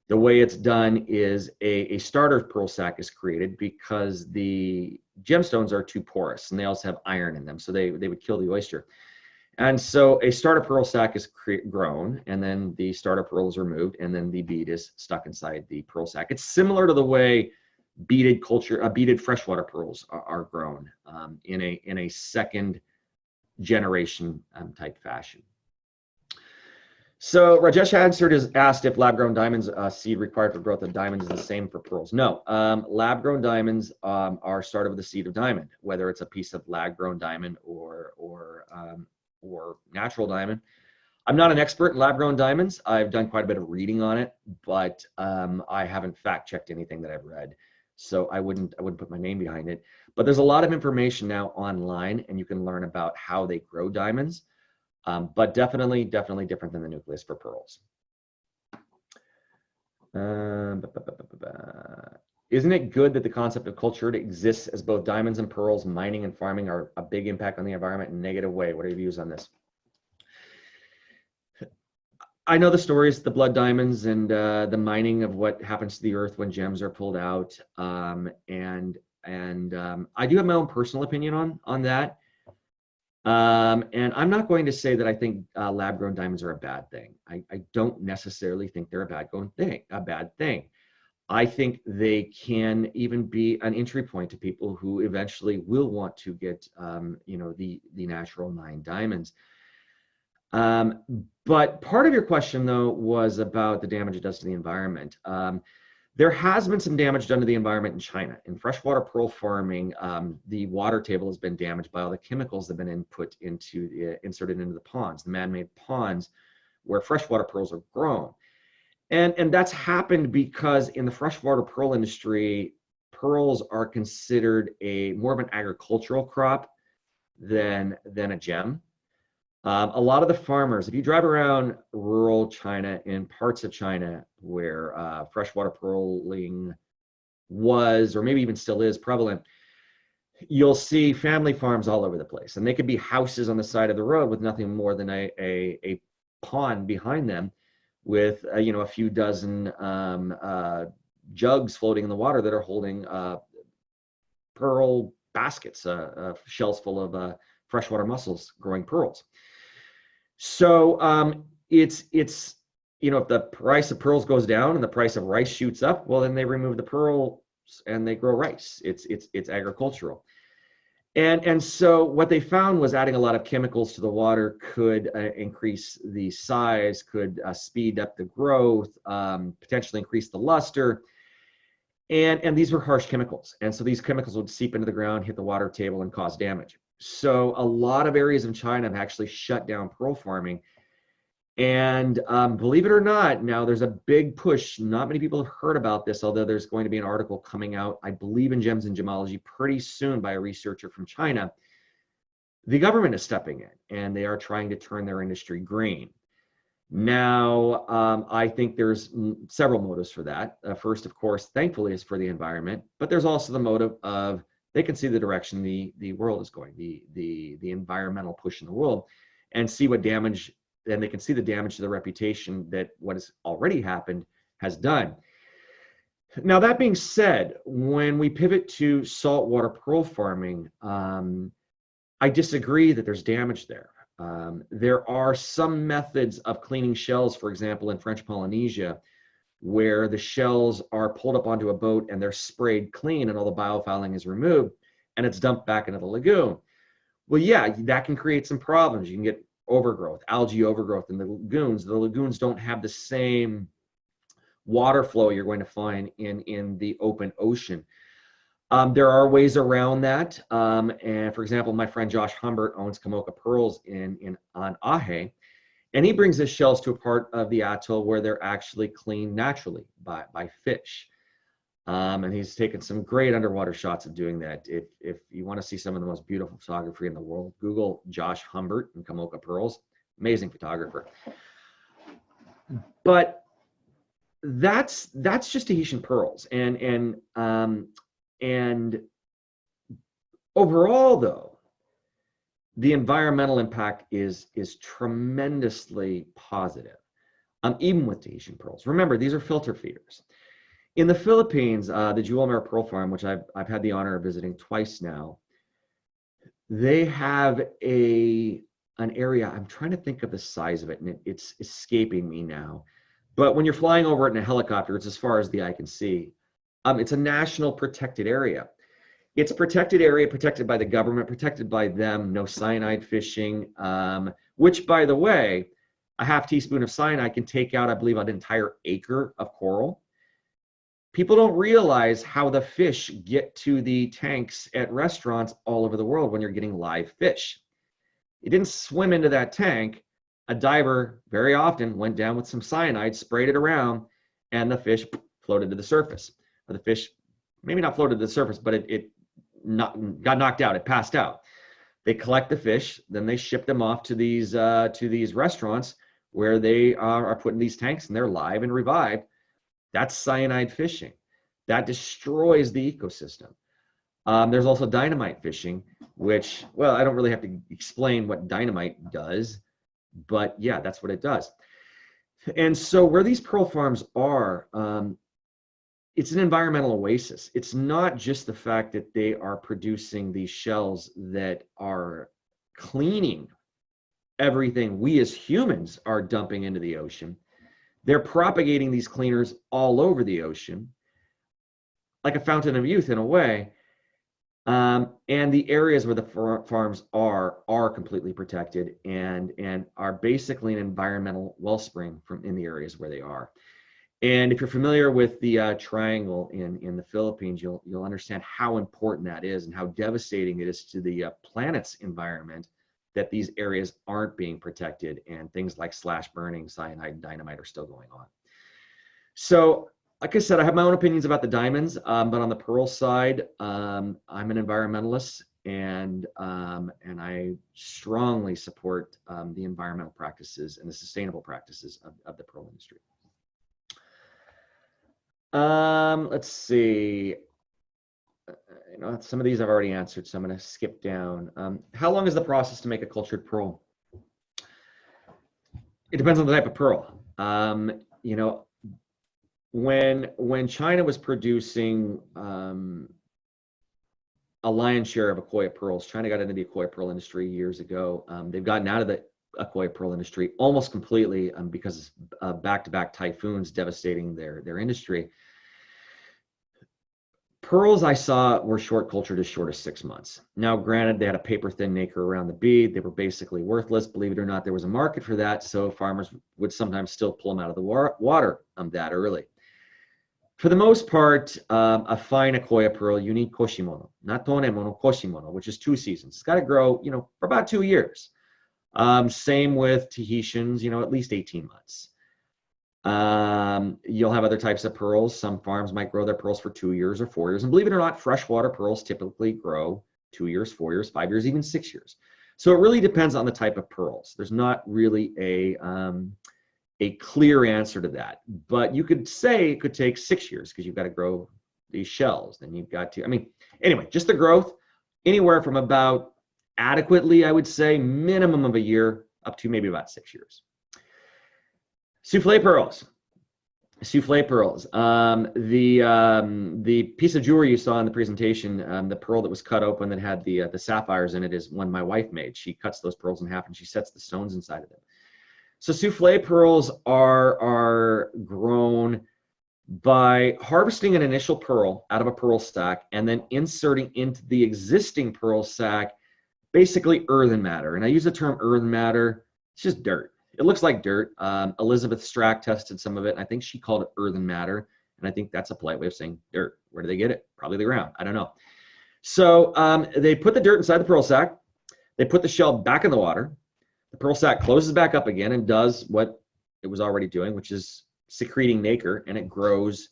The way it's done is a starter pearl sac is created because the gemstones are too porous and they also have iron in them, so they would kill the oyster. And so a starter pearl sac is grown, and then the starter pearl is removed, and then the bead is stuck inside the pearl sac. It's similar to the way beaded freshwater pearls are grown in a second generation type fashion. So Rajesh answered is asked if lab-grown diamonds seed required for growth of diamonds is the same for pearls. No, lab-grown diamonds are started with a seed of diamond, whether it's a piece of lab-grown diamond or natural diamond. I'm not an expert in lab-grown diamonds. I've done quite a bit of reading on it, but I haven't fact-checked anything that I've read, so I wouldn't put my name behind it. But there's a lot of information now online, and you can learn about how they grow diamonds. But definitely different than the nucleus for pearls. Isn't it good that the concept of culture exists as both diamonds and pearls, mining and farming are a big impact on the environment in a negative way? What are your views on this? I know the stories, the blood diamonds and the mining of what happens to the earth when gems are pulled out. And I do have my own personal opinion on that. And I'm not going to say that I think lab-grown diamonds are a bad thing. I don't necessarily think they're a bad thing. I think they can even be an entry point to people who eventually will want to get, the natural mined diamonds. But part of your question, though, was about the damage it does to the environment. There has been some damage done to the environment in China. In freshwater pearl farming, the water table has been damaged by all the chemicals that have been inserted into the ponds, the man-made ponds where freshwater pearls are grown. And that's happened because in the freshwater pearl industry, pearls are considered more of an agricultural crop than a gem. A lot of the farmers, if you drive around rural China, in parts of China where freshwater pearling was, or maybe even still is, prevalent, you'll see family farms all over the place. And they could be houses on the side of the road with nothing more than a pond behind them with a few dozen jugs floating in the water that are holding pearl baskets, shells full of freshwater mussels growing pearls. So it's if the price of pearls goes down and the price of rice shoots up, well, then they remove the pearls and they grow rice. It's agricultural. And so what they found was adding a lot of chemicals to the water could increase the size, could speed up the growth, potentially increase the luster. And these were harsh chemicals. And so these chemicals would seep into the ground, hit the water table, and cause damage. So a lot of areas in China have actually shut down pearl farming. And believe it or not, now there's a big push. Not many people have heard about this, although there's going to be an article coming out, I believe, in Gems and Jewellery pretty soon by a researcher from China. The government is stepping in, and they are trying to turn their industry green. Now, I think there's several motives for that. First, of course, thankfully, is for the environment, but there's also the motive of they can see the direction the world is going, the environmental push in the world, and see what damage. Then they can see the damage to the reputation that what has already happened has done. Now, that being said, when we pivot to saltwater pearl farming, I disagree that there's damage there. There are some methods of cleaning shells, for example, in French Polynesia, where the shells are pulled up onto a boat and they're sprayed clean and all the biofouling is removed and it's dumped back into the lagoon. Well, yeah, that can create some problems. You can get overgrowth, algae overgrowth in the lagoons. The lagoons don't have the same water flow you're going to find in the open ocean. There are ways around that. And for example, my friend Josh Humbert owns Kamoka Pearls on Ahe, and he brings his shells to a part of the atoll where they're actually cleaned naturally by fish. And he's taken some great underwater shots of doing that. If you want to see some of the most beautiful photography in the world, Google Josh Humbert and Kamoka Pearls. Amazing photographer. But that's just Tahitian pearls. And overall, though, the environmental impact is tremendously positive, even with Tahitian pearls. Remember, these are filter feeders. In the Philippines, the Jewel Mare Pearl Farm, which I've had the honor of visiting twice now, they have an area, I'm trying to think of the size of it, and it's escaping me now. But when you're flying over it in a helicopter, it's as far as the eye can see. It's a national protected area. It's a protected area, protected by the government, protected by them, no cyanide fishing, which, by the way, a half teaspoon of cyanide can take out, I believe, an entire acre of coral. People don't realize how the fish get to the tanks at restaurants all over the world when you're getting live fish. It didn't swim into that tank. A diver very often went down with some cyanide, sprayed it around, and the fish floated to the surface. Or the fish, maybe not floated to the surface, but it got knocked out, it passed out. They collect the fish, then they ship them off to these restaurants where they are put in these tanks and they're live and revived. That's cyanide fishing. That destroys the ecosystem. There's also dynamite fishing, which, well, I don't really have to explain what dynamite does, but yeah, that's what it does. And so where these pearl farms are, it's an environmental oasis. It's not just the fact that they are producing these shells that are cleaning everything we as humans are dumping into the ocean. They're propagating these cleaners all over the ocean, like a fountain of youth in a way. And the areas where the farms are completely protected and are basically an environmental wellspring from in the areas where they are. And if you're familiar with the triangle in the Philippines, you'll understand how important that is and how devastating it is to the planet's environment that these areas aren't being protected and things like slash burning, cyanide, and dynamite are still going on. So, like I said, I have my own opinions about the diamonds, but on the pearl side, I'm an environmentalist, and I strongly support the environmental practices and the sustainable practices of the pearl industry. Let's see. Some of these I've already answered, so I'm going to skip down. How long is the process to make a cultured pearl? It depends on the type of pearl. When China was producing a lion's share of Akoya pearls, China got into the Akoya pearl industry years ago. They've gotten out of the Akoya pearl industry almost completely because of back-to-back typhoons devastating their industry. Pearls I saw were short cultured as short as 6 months. Now, granted, they had a paper-thin nacre around the bead. They were basically worthless. Believe it or not, there was a market for that, so farmers would sometimes still pull them out of the water that early. For the most part, a fine Akoya pearl, you need koshimono, not tonemono, koshimono, which is 2 seasons. It's got to grow, for about 2 years. Same with Tahitians, at least 18 months. You'll have other types of pearls. Some farms might grow their pearls for 2 years or 4 years. And believe it or not, freshwater pearls typically grow 2 years, 4 years, 5 years, even 6 years. So it really depends on the type of pearls. There's not really a clear answer to that. But you could say it could take 6 years because you've got to grow these shells. Then you've got to, anyway, just the growth, anywhere from about adequately, I would say, minimum of a year up to maybe about 6 years. Souffle pearls. Souffle pearls. The piece of jewelry you saw in the presentation, the pearl that was cut open that had the sapphires in it, is one my wife made. She cuts those pearls in half and she sets the stones inside of them. So souffle pearls are grown by harvesting an initial pearl out of a pearl sac and then inserting into the existing pearl sac basically earthen matter. And I use the term earthen matter. It's just dirt. It looks like dirt. Elizabeth Strack tested some of it, and I think she called it earthen matter. And I think that's a polite way of saying dirt. Where do they get it? Probably the ground. I don't know. So they put the dirt inside the pearl sac. They put the shell back in the water. The pearl sac closes back up again and does what it was already doing, which is secreting nacre, and it grows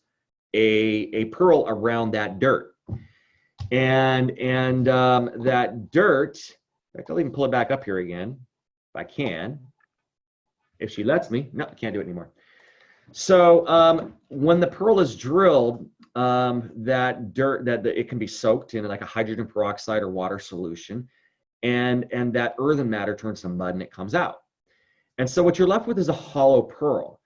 a pearl around that dirt. And that dirt, in fact, I'll even pull it back up here again, if I can. If she lets me. No, I can't do it anymore. So when the pearl is drilled, that dirt, it can be soaked in like a hydrogen peroxide or water solution. and that earthen matter turns to mud and it comes out. And so what you're left with is a hollow pearl.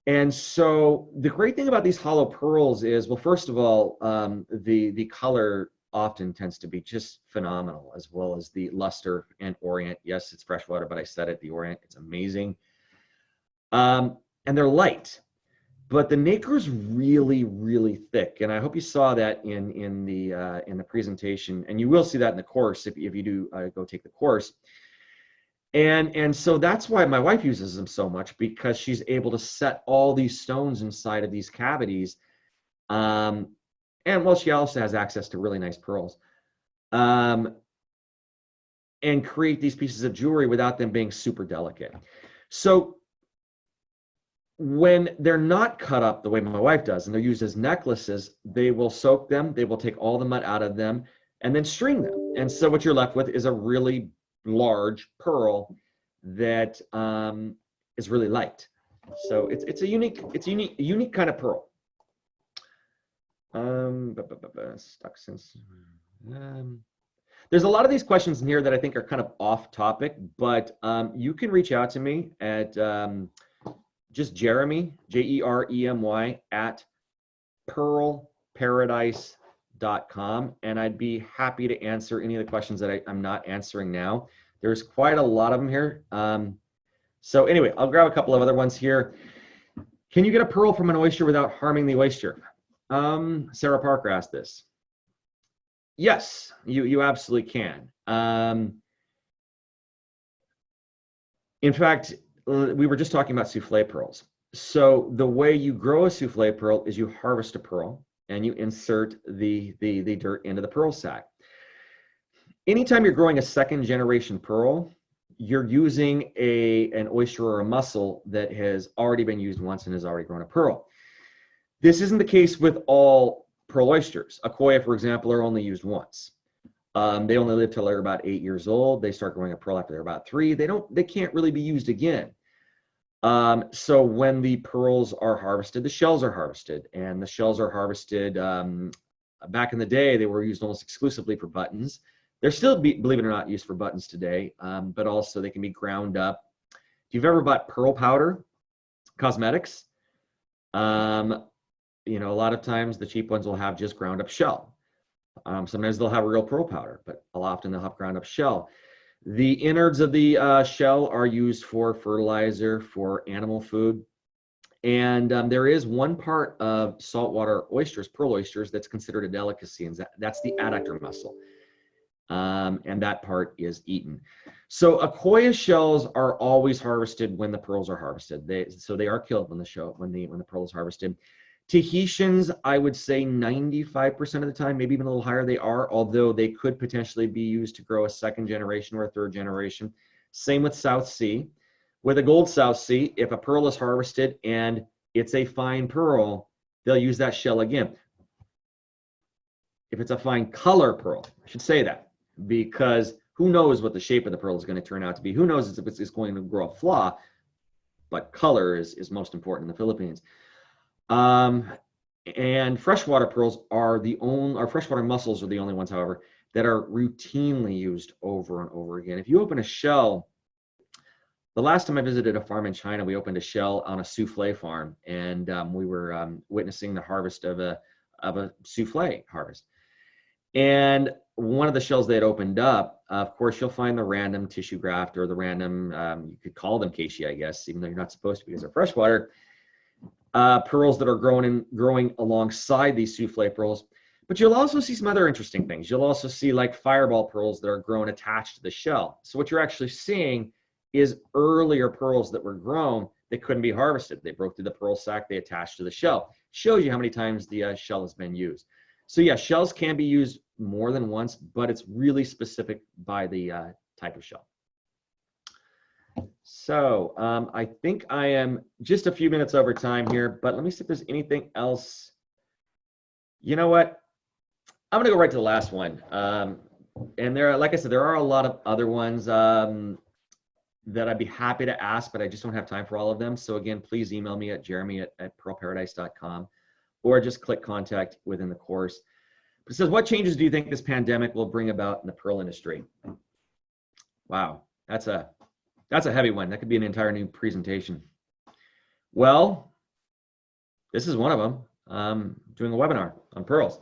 And so the great thing about these hollow pearls is, well, first of all, the color often tends to be just phenomenal, as well as the luster and orient. Yes, it's freshwater, but I said it, the orient, it's amazing. And they're light, but the nacre is really, really thick. And I hope you saw that in the presentation, and you will see that in the course if you do go take the course. And so that's why my wife uses them so much, because she's able to set all these stones inside of these cavities. And well, she also has access to really nice pearls. And create these pieces of jewelry without them being super delicate. So when they're not cut up the way my wife does, and they're used as necklaces, they will soak them, they will take all the mud out of them, and then string them. And so what you're left with is a really large pearl that is really light. So it's a unique kind of pearl. Stuck since. There's a lot of these questions in here that I think are kind of off topic, but you can reach out to me at just Jeremy, Jeremy, at pearlparadise.com, and I'd be happy to answer any of the questions that I'm not answering now. There's quite a lot of them here. So anyway, I'll grab a couple of other ones here. Can you get a pearl from an oyster without harming the oyster? Sarah Parker asked this. Yes, you absolutely can. In fact, we were just talking about souffle pearls. So the way you grow a souffle pearl is you harvest a pearl and you insert the dirt into the pearl sac. Anytime you're growing a second generation pearl, you're using an oyster or a mussel that has already been used once and has already grown a pearl. This isn't the case with all pearl oysters. Akoya, for example, are only used once. They only live till they're about 8 years old. They start growing a pearl after they're about 3. They can't really be used again. So when the pearls are harvested, the shells are harvested, and the shells are harvested. Back in the day, they were used almost exclusively for buttons. They're still, believe it or not, used for buttons today, but also they can be ground up. If you've ever bought pearl powder, cosmetics, you know, a lot of times the cheap ones will have just ground up shell. Sometimes they'll have real pearl powder, but often they'll have ground up shell. The innards of the shell are used for fertilizer, for animal food. And there is one part of saltwater oysters, pearl oysters, that's considered a delicacy, and that's the adductor muscle. And that part is eaten. So Akoya shells are always harvested when the pearls are harvested. So they are killed when the pearl is harvested. Tahitians, I would say 95% of the time, maybe even a little higher, they are, although they could potentially be used to grow a second generation or a third generation. Same with South Sea. With a gold South Sea, if a pearl is harvested and it's a fine pearl, they'll use that shell again. If it's a fine color pearl, I should say that, because who knows what the shape of the pearl is going to turn out to be. Who knows if it's going to grow a flaw, but color is most important in the Philippines. And freshwater pearls are freshwater mussels are the only ones, however, that are routinely used over and over again. If you open a shell, the last time I visited a farm in China, we opened a shell on a souffle farm, and we were witnessing the harvest of a souffle harvest. And one of the shells they had opened up, of course, you'll find the random tissue graft or the random, you could call them cassia, I guess, even though you're not supposed to because they're freshwater. Pearls that are growing alongside these souffle pearls. But you'll also see some other interesting things. You'll also see like fireball pearls that are grown attached to the shell. So what you're actually seeing is earlier pearls that were grown that couldn't be harvested. They broke through the pearl sac, they attached to the shell. Shows you how many times the shell has been used. So yeah, shells can be used more than once, but it's really specific by the type of shell. So I think I am just a few minutes over time here, but let me see if there's anything else. You know what? I'm gonna go right to the last one. And there, like I said, there are a lot of other ones that I'd be happy to ask, but I just don't have time for all of them. So again, please email me at jeremy@pearlparadise.com or just click contact within the course. It says, what changes do you think this pandemic will bring about in the pearl industry? Wow, that's a heavy one. That could be an entire new presentation. Well, this is one of them. Doing a webinar on pearls.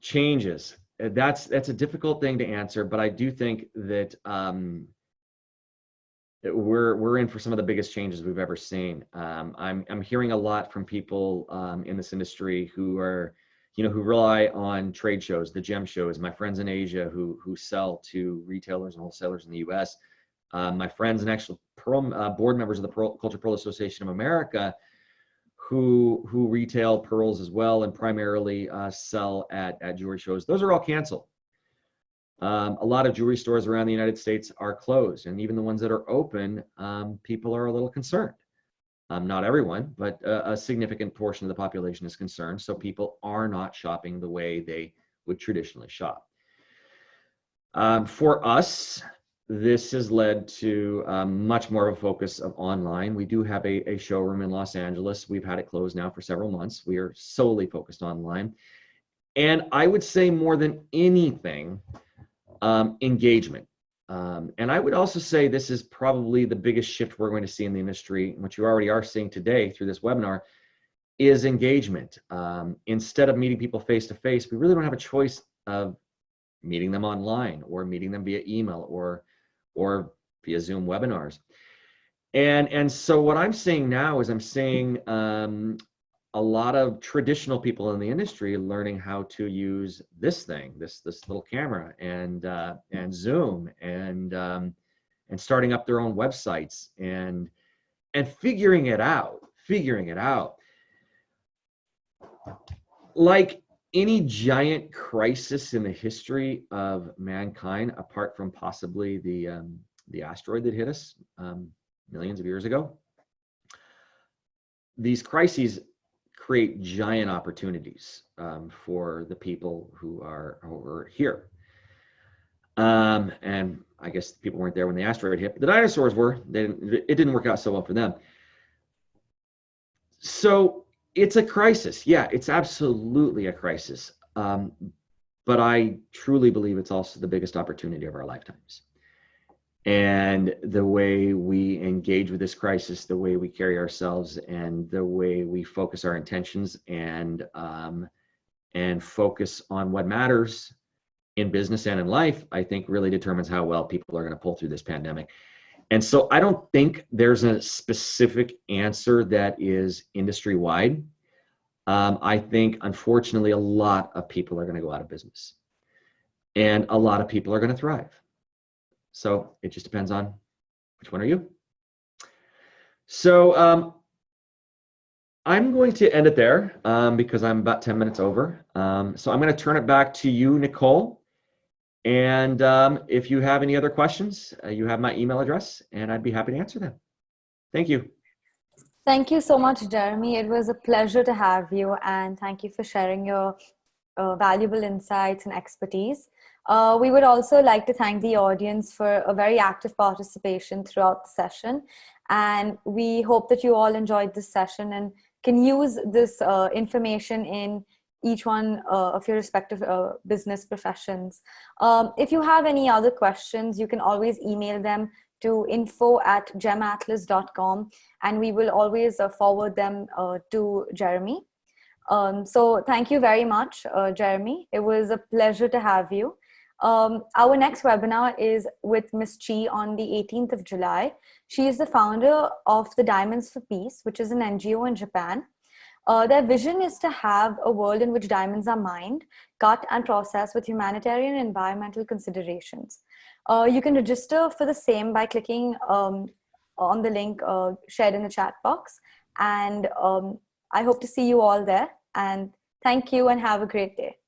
Changes. That's a difficult thing to answer, but I do think that we're in for some of the biggest changes we've ever seen. I'm hearing a lot from people in this industry who are, who rely on trade shows, the gem shows. My friends in Asia who sell to retailers and wholesalers in the U.S. My friends and actual board members of the Culture Pearl Association of America who retail pearls as well and primarily sell at jewelry shows. Those are all canceled. A lot of jewelry stores around the United States are closed, and even the ones that are open, people are a little concerned. Not everyone, but a significant portion of the population is concerned, so people are not shopping the way they would traditionally shop. For us, this has led to much more of a focus of online. We do have a showroom in Los Angeles. We've had it closed now for several months. We are solely focused online. And I would say more than anything, engagement. And I would also say this is probably the biggest shift we're going to see in the industry, which you already are seeing today through this webinar, is engagement. Instead of meeting people face to face, we really don't have a choice of meeting them online or meeting them via email or via Zoom webinars. And so what I'm seeing now is I'm seeing a lot of traditional people in the industry learning how to use this thing, this little camera, and Zoom, and starting up their own websites and figuring it out. Like any giant crisis in the history of mankind, apart from possibly the asteroid that hit us millions of years ago, these crises create giant opportunities for the people who are here. And I guess people weren't there when the asteroid hit, but the dinosaurs were. It didn't work out so well for them. So it's a crisis. Yeah, it's absolutely a crisis. But I truly believe it's also the biggest opportunity of our lifetimes. And the way we engage with this crisis, the way we carry ourselves, and the way we focus our intentions and focus on what matters in business and in life, I think really determines how well people are going to pull through this pandemic. And so I don't think there's a specific answer that is industry-wide. I think, unfortunately, a lot of people are going to go out of business. And a lot of people are going to thrive. So it just depends on which one are you. So I'm going to end it there because I'm about 10 minutes over. So I'm going to turn it back to you, Nicole. And if you have any other questions, you have my email address, and I'd be happy to answer them. Thank you. Thank you so much, Jeremy. It was a pleasure to have you, and thank you for sharing your valuable insights and expertise. We would also like to thank the audience for a very active participation throughout the session. And we hope that you all enjoyed this session and can use this information in each one of your respective business professions. If you have any other questions, you can always email them to info@gematlas.com, and we will always forward them to Jeremy. So thank you very much, Jeremy. It was a pleasure to have you. Our next webinar is with Ms. Chi on the 18th of July. She is the founder of the Diamonds for Peace, which is an NGO in Japan. Their vision is to have a world in which diamonds are mined, cut, and processed with humanitarian and environmental considerations. You can register for the same by clicking on the link shared in the chat box. And I hope to see you all there. And thank you and have a great day.